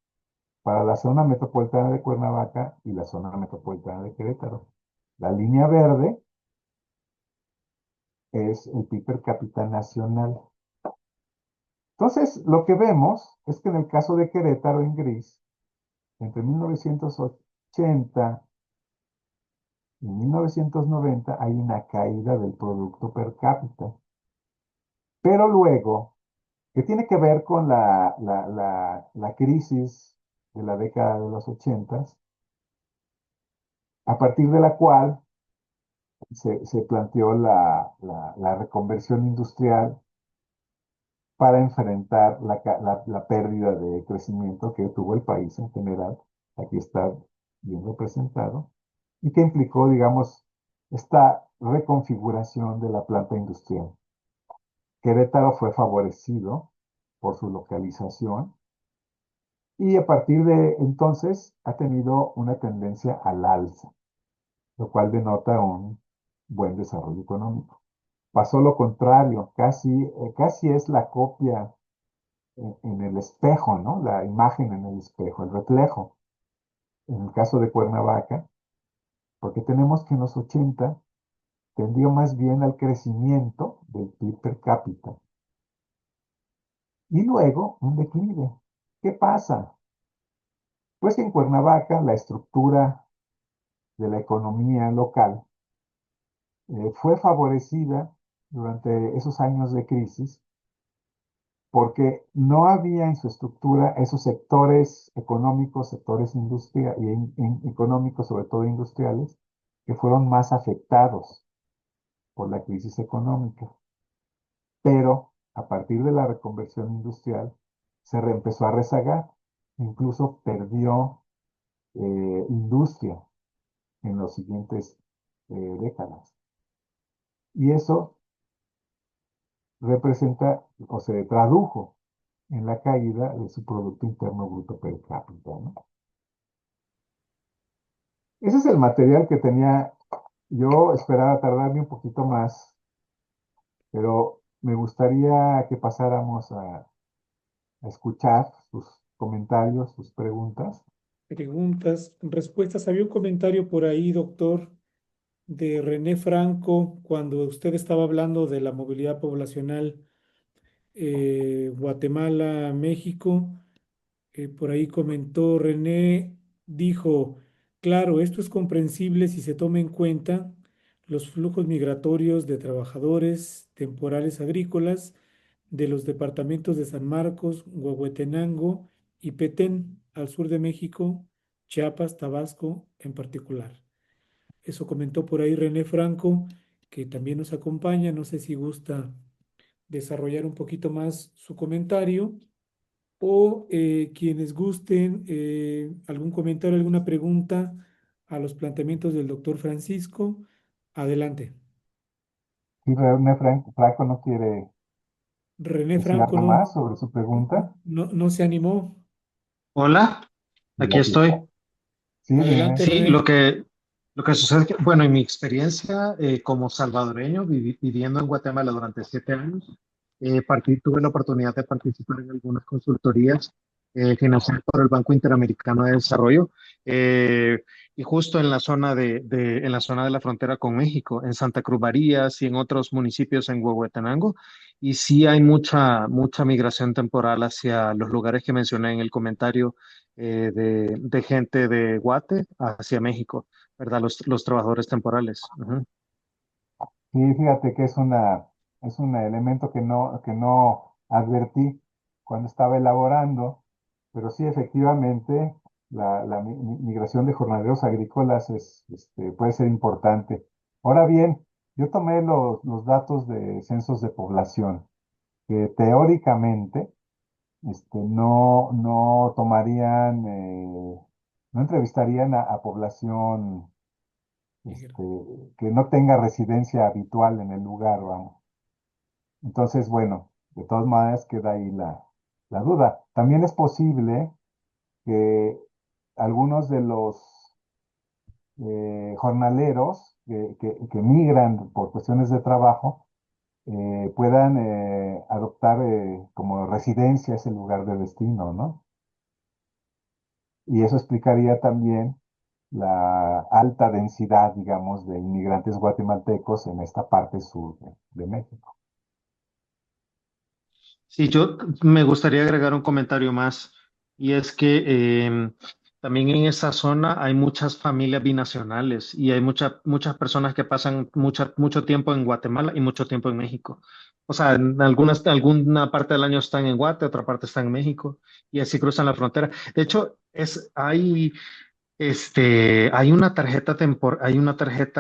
para la zona metropolitana de Cuernavaca y la zona metropolitana de Querétaro. La línea verde es el PIB per cápita nacional. Entonces, lo que vemos es que en el caso de Querétaro en gris, entre 1980 y 1990 hay una caída del Producto Per cápita. Pero luego, que tiene que ver con la crisis de la década de los 80, a partir de la cual se planteó la reconversión industrial para enfrentar la pérdida de crecimiento que tuvo el país en general. Aquí está bien representado, y que implicó, digamos, esta reconfiguración de la planta industrial. Querétaro fue favorecido por su localización y a partir de entonces ha tenido una tendencia al alza, lo cual denota un buen desarrollo económico. Pasó lo contrario, casi es la copia en el espejo, ¿no? La imagen en el espejo, el reflejo. En el caso de Cuernavaca, porque tenemos que en los 80 tendió más bien al crecimiento del PIB per cápita y luego un declive. ¿Qué pasa? Pues que en Cuernavaca la estructura de la economía local fue favorecida durante esos años de crisis porque no había en su estructura esos sectores económicos, sectores económicos, sobre todo industriales, que fueron más afectados por la crisis económica. Pero a partir de la reconversión industrial se empezó a rezagar, incluso perdió industria en las siguientes décadas. Y eso representa o se tradujo en la caída de su Producto Interno Bruto per cápita, ¿no? Ese es el material que tenía. Yo esperaba tardarme un poquito más, pero me gustaría que pasáramos a escuchar sus comentarios, sus preguntas. Preguntas, respuestas. Había un comentario por ahí, doctor, de René Franco, cuando usted estaba hablando de la movilidad poblacional Guatemala, México. Por ahí comentó René, dijo, claro, esto es comprensible si se toma en cuenta los flujos migratorios de trabajadores temporales agrícolas de los departamentos de San Marcos, Huehuetenango y Petén, al sur de México, Chiapas, Tabasco en particular. Eso comentó por ahí René Franco, que también nos acompaña. No sé si gusta desarrollar un poquito más su comentario o quienes gusten algún comentario, alguna pregunta a los planteamientos del doctor Francisco. Adelante. Si René Franco no quiere René decir Franco algo no, más sobre su pregunta, no se animó. Hola, y aquí aquí está. estoy. Sí, dime. Adelante, Sí, René. lo que sucede es que, bueno, en mi experiencia como salvadoreño, viviendo en Guatemala durante 7 años, tuve la oportunidad de participar en algunas consultorías financiadas por el Banco Interamericano de Desarrollo, eh, y justo en la zona en la zona de la frontera con México, en Santa Cruz Barías y en otros municipios en Huehuetenango, y sí hay mucha migración temporal hacia los lugares que mencioné en el comentario, de gente de Guate hacia México, ¿verdad? Los trabajadores temporales. Ujú. Sí, fíjate que es un elemento que no advertí cuando estaba elaborando, pero sí, efectivamente, la migración de jornaleros agrícolas puede ser importante. Ahora bien, Yo tomé los datos de censos de población, que teóricamente no tomarían, no entrevistarían a población Migra. este, que no tenga residencia habitual en el lugar, vamos. Entonces, bueno, de todas maneras queda ahí la duda. También es posible que algunos de los jornaleros que migran por cuestiones de trabajo puedan adoptar como residencia ese lugar de destino, ¿no? Y eso explicaría también la alta densidad, digamos, de inmigrantes guatemaltecos en esta parte sur de México. Sí, yo me gustaría agregar un comentario más, y es que también en esa zona hay muchas familias binacionales y hay muchas personas que pasan mucho tiempo en Guatemala y mucho tiempo en México. O sea, en alguna parte del año están en Guate, otra parte está en México, y así cruzan la frontera. De hecho, hay una tarjeta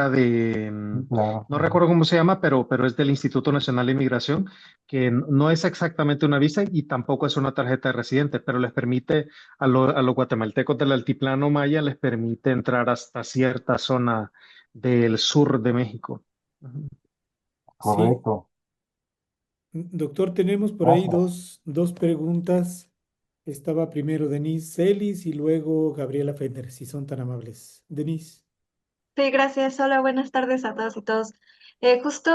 de, Sí, claro. no recuerdo cómo se llama, pero es del Instituto Nacional de Inmigración, que no es exactamente una visa y tampoco es una tarjeta de residente, pero les permite a los guatemaltecos del altiplano maya, les permite entrar hasta cierta zona del sur de México. Ujú. Sí, Correcto. doctor, tenemos por ahí Gracias. dos preguntas. Estaba primero Denise Celis y luego Gabriela Fender, si son tan amables. Denise. Sí, gracias. Hola, buenas tardes a todos y todos. Justo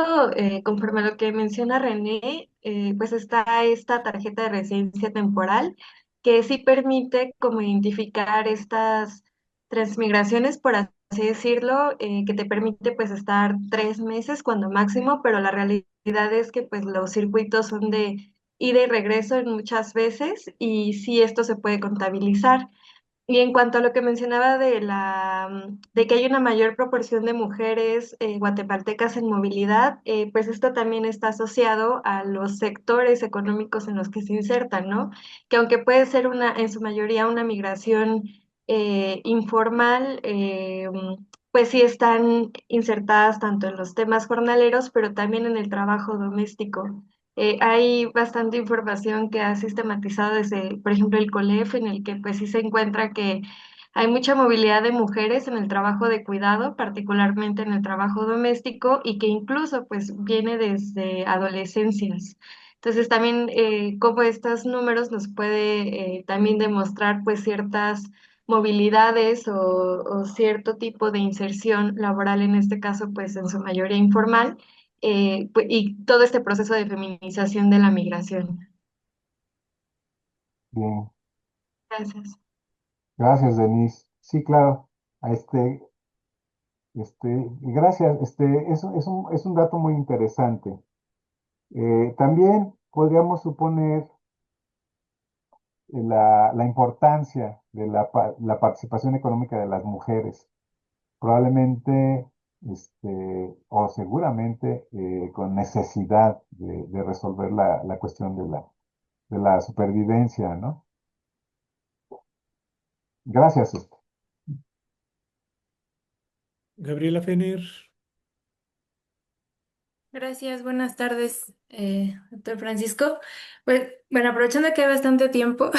conforme a lo que menciona René, pues está esta tarjeta de residencia temporal que sí permite como identificar estas transmigraciones, por así decirlo, que te permite pues estar 3 meses cuando máximo, pero la realidad es que pues los circuitos son de ida y regreso en muchas veces y sí esto se puede contabilizar. Y en cuanto a lo que mencionaba de que hay una mayor proporción de mujeres guatemaltecas en movilidad, pues esto también está asociado a los sectores económicos en los que se insertan, ¿no? Que aunque puede ser en su mayoría una migración informal, pues sí están insertadas tanto en los temas jornaleros, pero también en el trabajo doméstico. Hay bastante información que ha sistematizado desde, por ejemplo, el COLEF, en el que pues sí se encuentra que hay mucha movilidad de mujeres en el trabajo de cuidado, particularmente en el trabajo doméstico, y que incluso pues viene desde adolescencias. Entonces también como estos números nos puede también demostrar pues ciertas movilidades o cierto tipo de inserción laboral, en este caso pues en su mayoría informal y todo este proceso de feminización de la migración. Bien. Gracias. Gracias, Denise. Sí, claro. A y gracias. Es un dato muy interesante. También podríamos suponer la importancia de la participación económica de las mujeres. Probablemente, o seguramente, con necesidad de resolver la cuestión de la supervivencia, ¿no? Gracias. Gabriela Fender. Gracias, buenas tardes, doctor Francisco. Pues, bueno, aprovechando que hay bastante tiempo,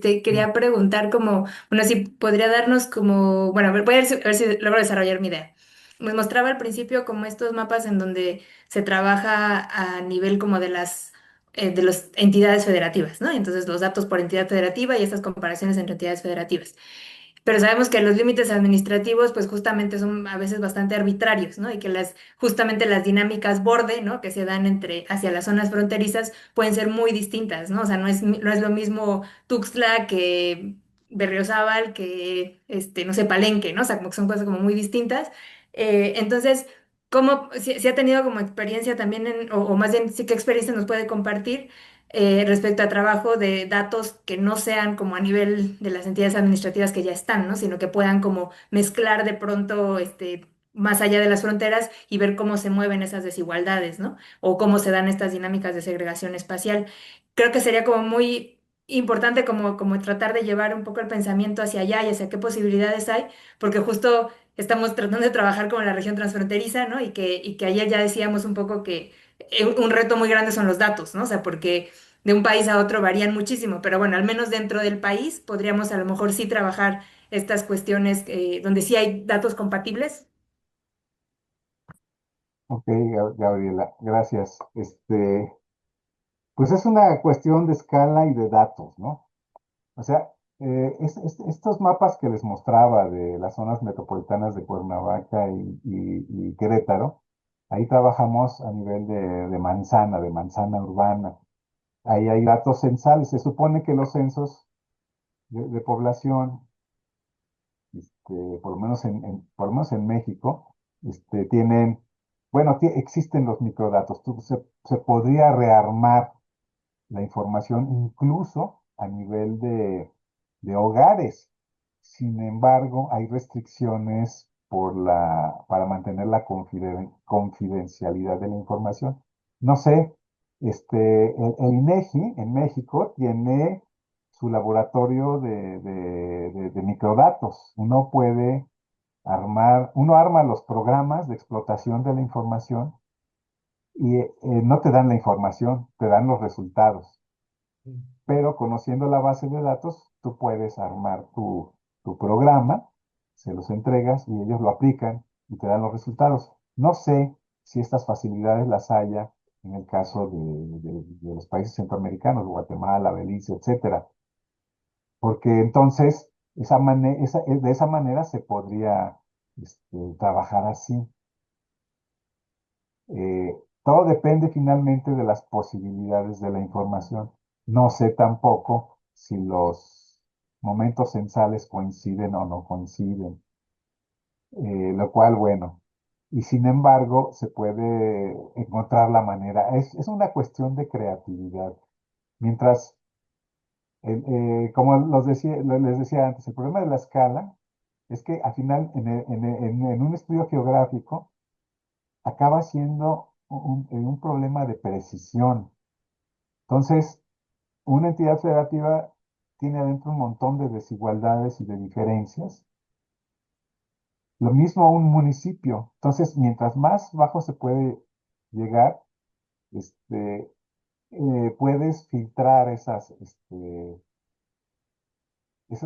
quería preguntar como, bueno, si podría darnos como, bueno, voy a ver si logro desarrollar mi idea. Nos mostraba al principio como estos mapas en donde se trabaja a nivel como de las entidades federativas, ¿no? Entonces, los datos por entidad federativa y estas comparaciones entre entidades federativas. Pero sabemos que los límites administrativos, pues justamente son a veces bastante arbitrarios, ¿no? Y que justamente las dinámicas borde, ¿no? Que se dan hacia las zonas fronterizas pueden ser muy distintas, ¿no? O sea, no es lo mismo Tuxtla que Berriozábal, que, no sé, Palenque, ¿no? O sea, como que son cosas como muy distintas. Entonces, si ha tenido como experiencia también o más bien, sí, qué experiencia nos puede compartir? Respecto a trabajo de datos que no sean como a nivel de las entidades administrativas que ya están, ¿no? Sino que puedan como mezclar de pronto más allá de las fronteras y ver cómo se mueven esas desigualdades, ¿no? O cómo se dan estas dinámicas de segregación espacial. Creo que sería como muy importante como tratar de llevar un poco el pensamiento hacia allá y hacia qué posibilidades hay, porque justo estamos tratando de trabajar con la región transfronteriza, ¿no? Y que ayer ya decíamos un poco que un reto muy grande son los datos, ¿no? O sea, porque de un país a otro varían muchísimo, pero bueno, al menos dentro del país podríamos a lo mejor sí trabajar estas cuestiones donde sí hay datos compatibles. Ok, Gabriela, gracias. Pues es una cuestión de escala y de datos, ¿no? O sea, estos mapas que les mostraba de las zonas metropolitanas de Cuernavaca y Querétaro, ahí trabajamos a nivel de manzana urbana. Ahí hay datos censales. Se supone que los censos de población, por lo menos por lo menos en México, tienen, bueno, existen los microdatos. Se podría rearmar la información incluso a nivel de hogares. Sin embargo, hay restricciones para mantener la confidencialidad de la información. No sé, el INEGI en México tiene su laboratorio de microdatos. Uno arma los programas de explotación de la información y no te dan la información, te dan los resultados. Pero conociendo la base de datos, tú puedes armar tu programa, se los entregas y ellos lo aplican y te dan los resultados. No sé si estas facilidades las haya en el caso de los países centroamericanos, Guatemala, Belice, etcétera, porque entonces de esa manera se podría trabajar así. Todo depende finalmente de las posibilidades de la información. No sé tampoco si los momentos censales coinciden o no coinciden, lo cual, bueno, y sin embargo se puede encontrar la manera. Es una cuestión de creatividad. Mientras, como les decía antes, el problema de la escala es que al final en un estudio geográfico acaba siendo un problema de precisión. Entonces, una entidad federativa tiene adentro un montón de desigualdades y de diferencias. Lo mismo un municipio. Entonces, mientras más bajo se puede llegar, este, puedes filtrar esos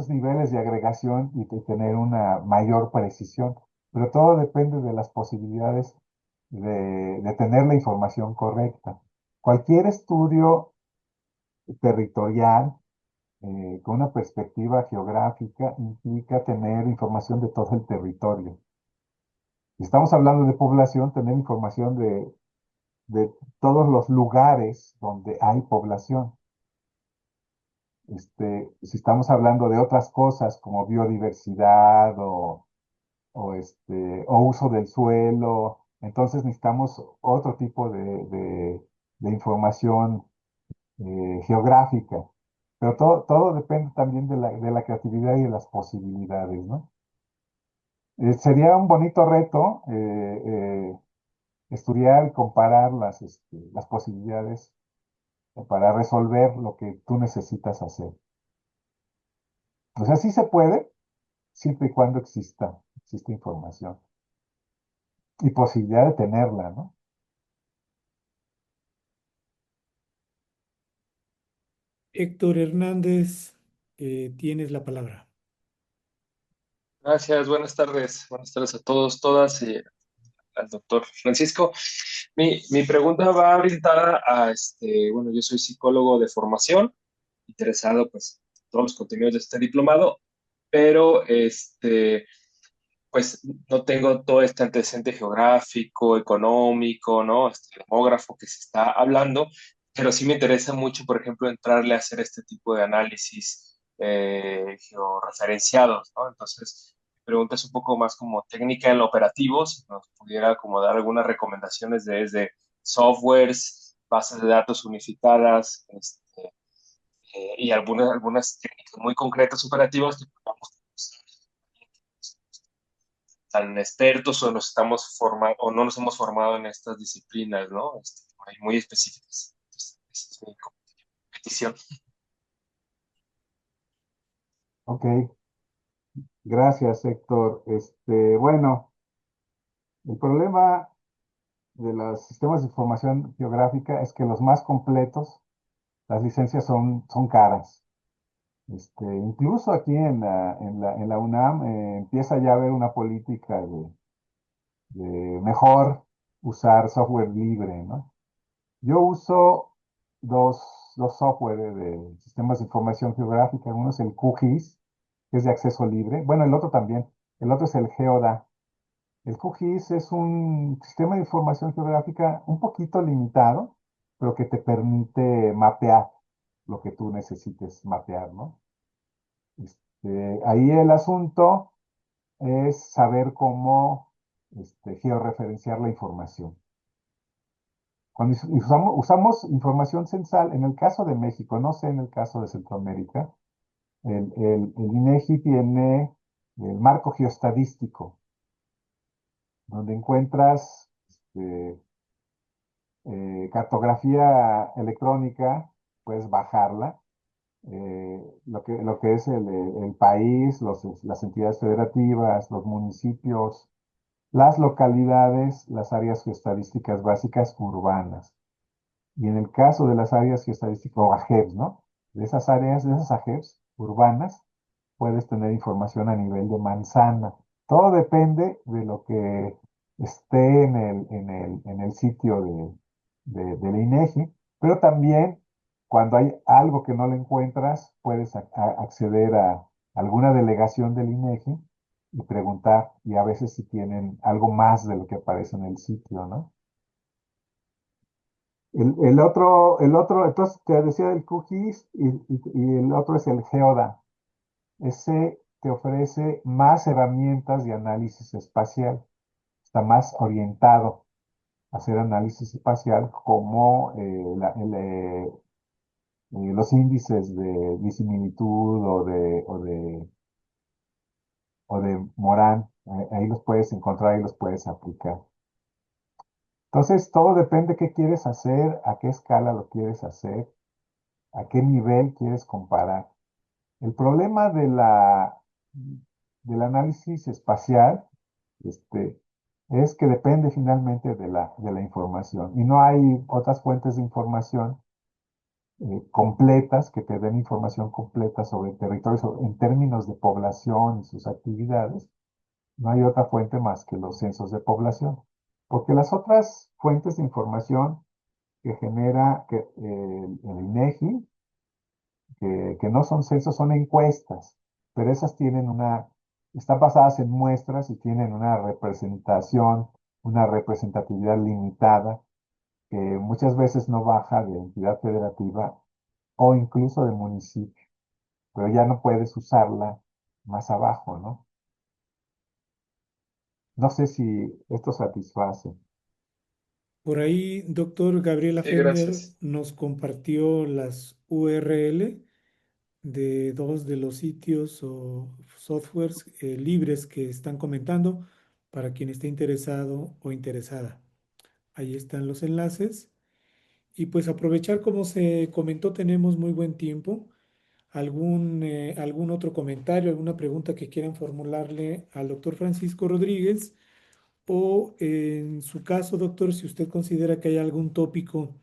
niveles de agregación y tener una mayor precisión. Pero todo depende de las posibilidades de tener la información correcta. Cualquier estudio territorial con una perspectiva geográfica implica tener información de todo el territorio. Si estamos hablando de población, tener información de todos los lugares donde hay población. Si estamos hablando de otras cosas como biodiversidad o uso del suelo, entonces necesitamos otro tipo de información geográfica. Pero todo depende también de la creatividad y de las posibilidades, ¿no? Sería un bonito reto estudiar y comparar las posibilidades para resolver lo que tú necesitas hacer. O sea, sí se puede, siempre y cuando exista información y posibilidad de tenerla, ¿no? Héctor Hernández, tienes la palabra. Gracias, buenas tardes a todos, todas, al doctor Francisco. Mi pregunta va orientada bueno, yo soy psicólogo de formación, interesado pues en todos los contenidos de este diplomado, pero pues no tengo todo este antecedente geográfico, económico, ¿no? Demógrafo que se está hablando, pero sí me interesa mucho, por ejemplo, entrarle a hacer este tipo de análisis georreferenciados, ¿no? Entonces, mi pregunta es un poco más como técnica en lo operativo, si nos pudiera como dar algunas recomendaciones desde softwares, bases de datos unificadas, y algunas técnicas muy concretas operativas que podamos usar tan expertos o o no nos hemos formado en estas disciplinas, ¿no? Muy específicas. Entonces, esa es mi petición. Ok, gracias, Héctor. Bueno, el problema de los sistemas de información geográfica es que los más completos, las licencias son caras. Incluso aquí en la UNAM empieza ya a haber una política de mejor usar software libre, ¿no? Yo uso dos software de sistemas de información geográfica. Uno es el QGIS, que es de acceso libre. Bueno, el otro también. El otro es el GeoDA. El QGIS es un sistema de información geográfica un poquito limitado, pero que te permite mapear lo que tú necesites mapear, ¿no? Ahí el asunto es saber cómo georreferenciar la información. Cuando usamos información censal, en el caso de México, no sé en el caso de Centroamérica, el INEGI tiene el marco geoestadístico, donde encuentras cartografía electrónica, puedes bajarla, lo que es el país, las entidades federativas, los municipios, las localidades, las áreas geoestadísticas básicas urbanas. Y en el caso de las áreas geoestadísticas o AGEBs, ¿no? De esas áreas, de esas AGEBs urbanas, puedes tener información a nivel de manzana. Todo depende de lo que esté en el sitio del INEGI, pero también cuando hay algo que no lo encuentras, puedes acceder a alguna delegación del INEGI y preguntar, y a veces si tienen algo más de lo que aparece en el sitio, ¿no? El otro, entonces te decía del QGIS y el otro es el GeoDA. Ese te ofrece más herramientas de análisis espacial. Está más orientado a hacer análisis espacial como los índices de disimilitud o de Morán. Ahí los puedes encontrar y los puedes aplicar. Entonces, todo depende de qué quieres hacer, a qué escala lo quieres hacer, a qué nivel quieres comparar. El problema del análisis espacial es que depende finalmente de la información y no hay otras fuentes de información completas que te den información completa sobre el territorio en términos de población y sus actividades. No hay otra fuente más que los censos de población, porque las otras fuentes de información que genera el INEGI, que no son censos, son encuestas, pero esas están basadas en muestras y tienen una representación, una representatividad limitada, que muchas veces no baja de entidad federativa o incluso de municipio, pero ya no puedes usarla más abajo, ¿no? No sé si esto satisface. Por ahí, doctor Gabriela Sí, Fender gracias. nos compartió las URL de dos de los sitios o softwares libres que están comentando para quien esté interesado o interesada. Ahí están los enlaces. Y pues aprovechar, como se comentó, tenemos muy buen tiempo. ¿Algún otro comentario, alguna pregunta que quieran formularle al doctor Francisco Rodríguez? O en su caso, doctor, si usted considera que hay algún tópico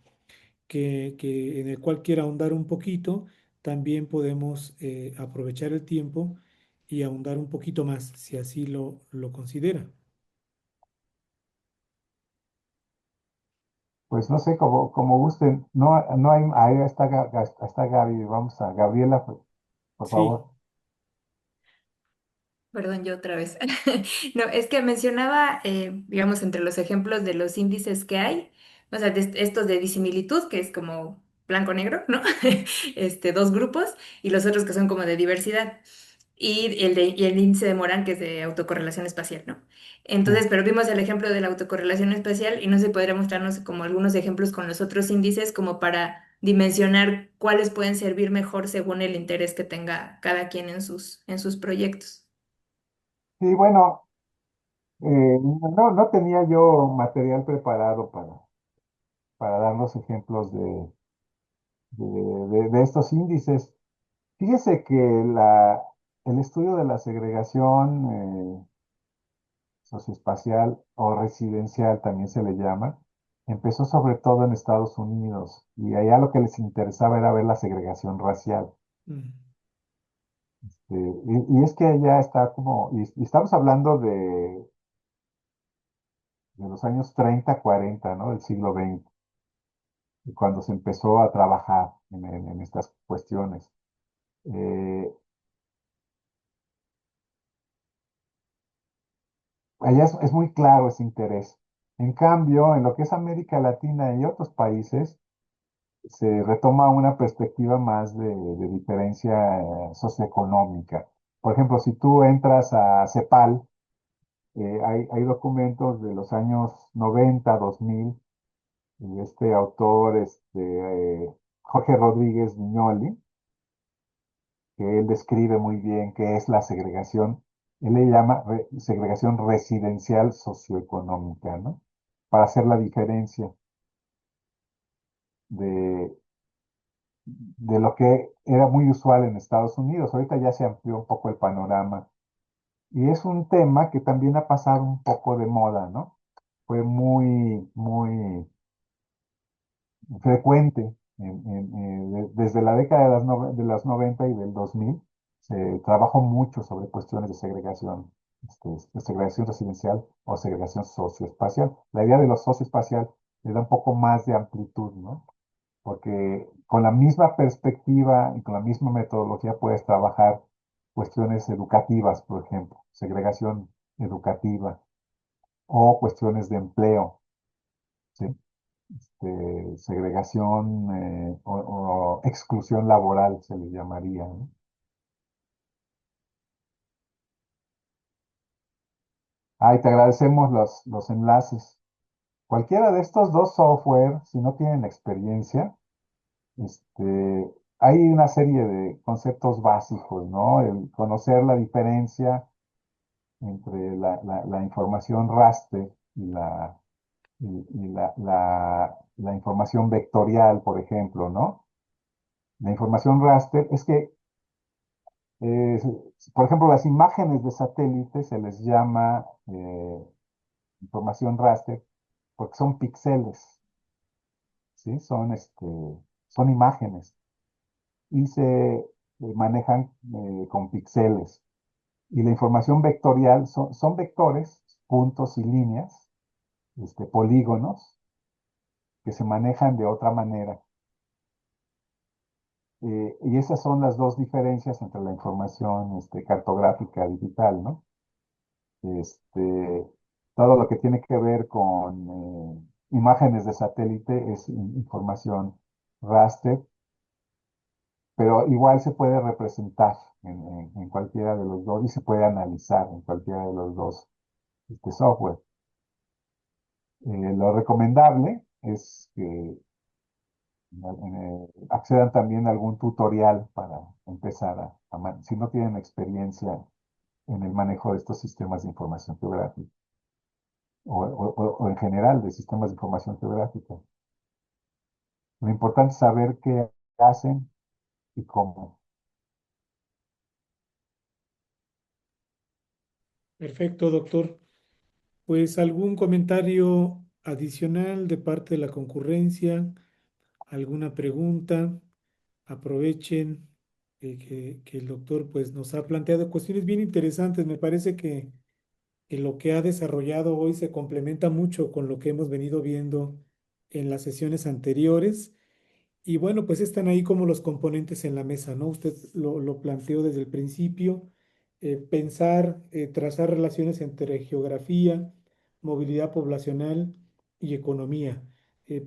en el cual quiera ahondar un poquito, también podemos aprovechar el tiempo y ahondar un poquito más, si así lo considera. Pues no sé, como gusten. No, no hay, ahí está Gaby. Vamos a Gabriela, por Sí, favor. Perdón, yo otra vez. No, es que mencionaba, digamos, entre los ejemplos de los índices que hay, o sea, estos de disimilitud, que es como blanco-negro, ¿no? Dos grupos, y los otros que son como de diversidad. Y el índice de Moran, que es de autocorrelación espacial, ¿no? Sí. Entonces, pero vimos el ejemplo de la autocorrelación espacial y no se podría mostrarnos como algunos ejemplos con los otros índices como para dimensionar cuáles pueden servir mejor según el interés que tenga cada quien en sus proyectos. Y bueno, no tenía yo material preparado para dar los ejemplos de estos índices. Fíjese que el estudio de la segregación socioespacial o residencial también se le llama, empezó sobre todo en Estados Unidos y allá lo que les interesaba era ver la segregación racial. Mm. Y es que allá está como, y estamos hablando de los años 30, 40, ¿no? Del siglo XX, y cuando se empezó a trabajar en estas cuestiones. Eh, Allá es muy claro ese interés. En cambio, en lo que es América Latina y otros países, se retoma una perspectiva más de diferencia socioeconómica. Por ejemplo, si tú entras a CEPAL, hay documentos de los años 90, 2000, de este autor, Jorge Rodríguez Viñoli, que él describe muy bien qué es la segregación. Él le llama segregación residencial socioeconómica, ¿no? Para hacer la diferencia de, de lo que era muy usual en Estados Unidos. Ahorita ya se amplió un poco el panorama. Y es un tema que también ha pasado un poco de moda, ¿no? Fue muy frecuente desde la década de los 90 y del 2000. Se trabajó mucho sobre cuestiones de segregación, de segregación residencial o segregación socioespacial. La idea de lo socioespacial le da un poco más de amplitud, ¿no? Porque con la misma perspectiva y con la misma metodología puedes trabajar cuestiones educativas, por ejemplo, segregación educativa o cuestiones de empleo, ¿sí? Segregación o exclusión laboral se le llamaría, ¿no? Te agradecemos los enlaces. Cualquiera de estos dos software, si no tienen experiencia, hay una serie de conceptos básicos, ¿no? El conocer la diferencia entre la información raster y la información vectorial, por ejemplo, ¿no? La información raster es que, eh, por ejemplo, las imágenes de satélite se les llama información raster porque son píxeles, ¿sí? Son imágenes y se manejan con píxeles. Y la información vectorial son vectores, puntos y líneas, polígonos, que se manejan de otra manera. Y esas son las dos diferencias entre la información cartográfica digital, ¿no? Este, Todo lo que tiene que ver con imágenes de satélite es información raster, pero igual se puede representar en cualquiera de los dos y se puede analizar en cualquiera de los dos software. Lo recomendable es que accedan también a algún tutorial para empezar si no tienen experiencia en el manejo de estos sistemas de información geográfica o en general de sistemas de información geográfica. Lo importante es saber qué hacen y cómo. Perfecto, doctor. Pues algún comentario adicional de parte de la concurrencia, alguna pregunta. Aprovechen que el doctor pues nos ha planteado cuestiones bien interesantes. Me parece que lo que ha desarrollado hoy se complementa mucho con lo que hemos venido viendo en las sesiones anteriores. Y bueno, pues están ahí como los componentes en la mesa, ¿no? Usted lo planteó desde el principio, pensar, trazar relaciones entre geografía, movilidad poblacional y economía,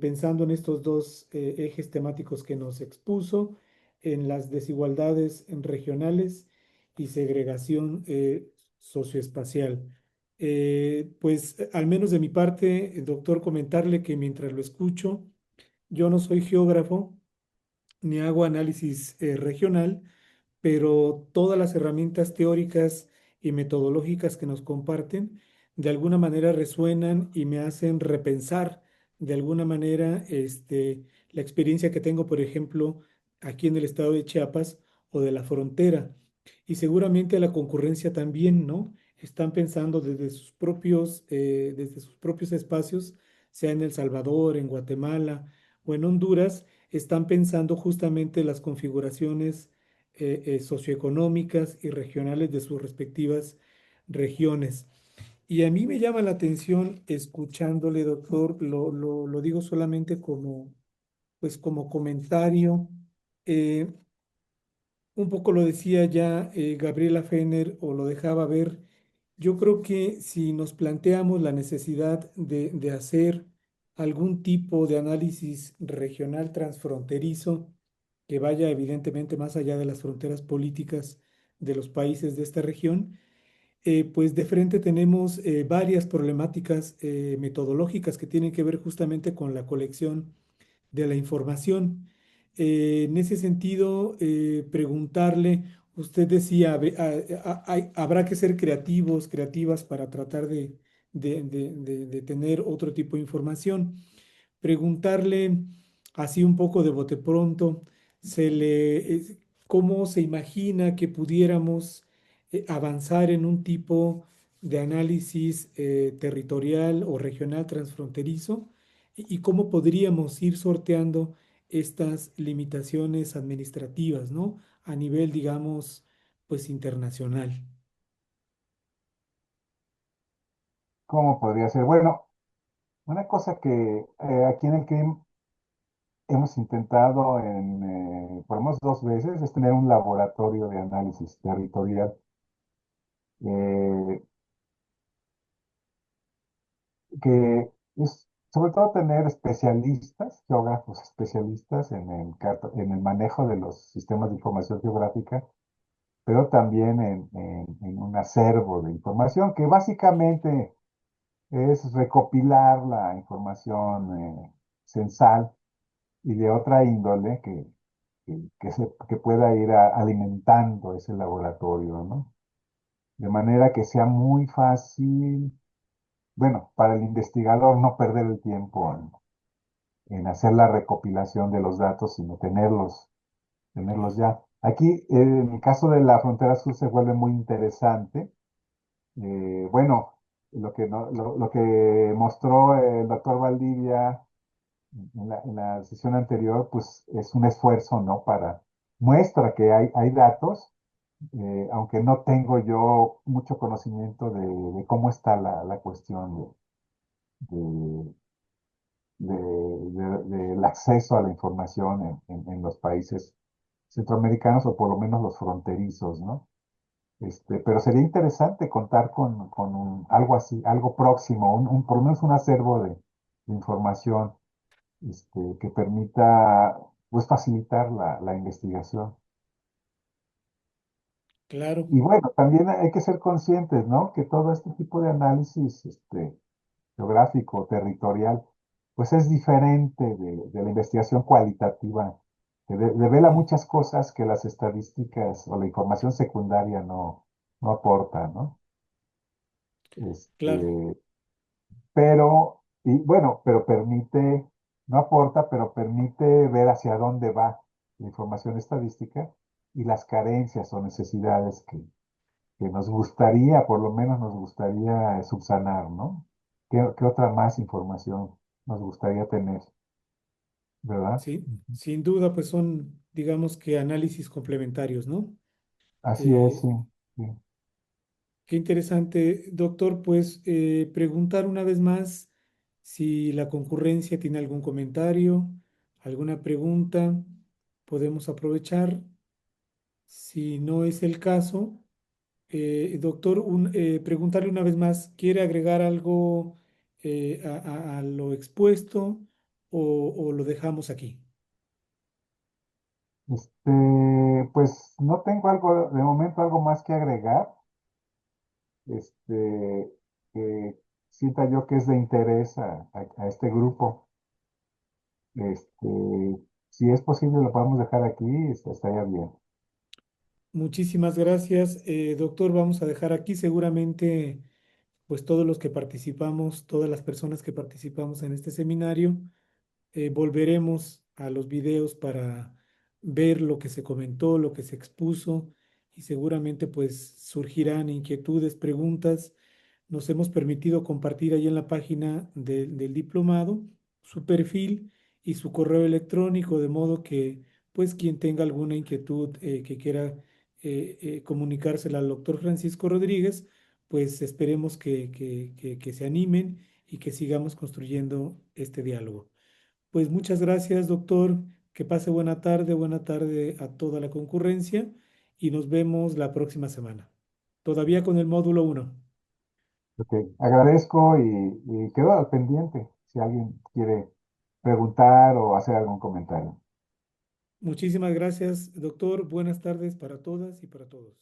pensando en estos dos ejes temáticos que nos expuso, en las desigualdades regionales y segregación socioespacial. Pues al menos de mi parte, doctor, comentarle que mientras lo escucho, yo no soy geógrafo ni hago análisis regional, pero todas las herramientas teóricas y metodológicas que nos comparten de alguna manera resuenan y me hacen repensar de alguna manera la experiencia que tengo, por ejemplo, aquí en el estado de Chiapas o de la frontera. y seguramente a la concurrencia también, ¿no? Están pensando desde sus propios espacios, sea en El Salvador, en Guatemala o en Honduras, están pensando justamente las configuraciones socioeconómicas y regionales de sus respectivas regiones. Y a mí me llama la atención escuchándole, doctor, lo digo solamente como, pues como comentario. eh, un poco lo decía ya Gabriela Fenner o lo dejaba ver. Yo creo que si nos planteamos la necesidad de hacer algún tipo de análisis regional transfronterizo que vaya evidentemente más allá de las fronteras políticas de los países de esta región, pues de frente tenemos varias problemáticas metodológicas que tienen que ver justamente con la colección de la información. En ese sentido, preguntarle, usted decía, habrá que ser creativos, creativas para tratar de tener otro tipo de información. Preguntarle así un poco de bote pronto, ¿cómo se imagina que pudiéramos avanzar en un tipo de análisis territorial o regional transfronterizo? Y cómo podríamos ir sorteando estas limitaciones administrativas, ¿no? A nivel, digamos, pues internacional. ¿Cómo podría ser? Bueno, una cosa que aquí en el CRIM hemos intentado por lo menos 2 veces es tener un laboratorio de análisis territorial. eh, que es sobre todo tener especialistas, geógrafos especialistas en el manejo de los sistemas de información geográfica, pero también en un acervo de información que básicamente es recopilar la información censal y de otra índole que pueda ir alimentando ese laboratorio, ¿no? De manera que sea muy fácil, bueno, para el investigador no perder el tiempo en hacer la recopilación de los datos, sino tenerlos ya. Aquí, en el caso de la frontera sur, se vuelve muy interesante. Bueno, lo que mostró el doctor Valdivia en la sesión anterior, pues es un esfuerzo, ¿no? Muestra que hay datos, aunque no tengo yo mucho conocimiento de cómo está la cuestión de, del acceso a la información en los países centroamericanos o por lo menos los fronterizos, ¿no? Pero sería interesante contar con algo así, algo próximo, por lo menos un acervo de información que permita pues facilitar la investigación. Claro, Y bueno, también hay que ser conscientes, ¿no? Que todo este tipo de análisis geográfico, territorial, pues es diferente de la investigación cualitativa, que devela muchas cosas que las estadísticas o la información secundaria no aporta, ¿no? claro. Este, y bueno, pero no aporta, pero permite ver hacia dónde va la información estadística y las carencias o necesidades que nos gustaría, por lo menos nos gustaría subsanar, ¿no? ¿Qué otra más información nos gustaría tener, ¿verdad? Sí, Ujú. sin duda, pues son, digamos que análisis complementarios, ¿no? Así es, Eh, sí. Sí. Qué interesante, doctor. Pues preguntar una vez más si la concurrencia tiene algún comentario, alguna pregunta, podemos aprovechar. Si no es el caso, doctor, preguntarle una vez más, ¿quiere agregar algo a lo expuesto o lo dejamos aquí? Pues no tengo de momento algo más que agregar, que sienta yo que es de interés a este grupo. Si es posible, lo podemos dejar aquí, estaría bien. Muchísimas gracias, doctor. Vamos a dejar aquí seguramente, pues todos los que participamos, todas las personas que participamos en este seminario, volveremos a los videos para ver lo que se comentó, lo que se expuso y seguramente pues surgirán inquietudes, preguntas. Nos hemos permitido compartir ahí en la página del diplomado su perfil y su correo electrónico, de modo que pues quien tenga alguna inquietud que quiera comunicársela al doctor Francisco Rodríguez, pues esperemos que se animen y que sigamos construyendo este diálogo. Pues muchas gracias, doctor. Que pase buena tarde a toda la concurrencia y nos vemos la próxima semana. Todavía con el módulo uno. Ok, agradezco y quedo al pendiente si alguien quiere preguntar o hacer algún comentario. Muchísimas gracias, doctor. Buenas tardes para todas y para todos.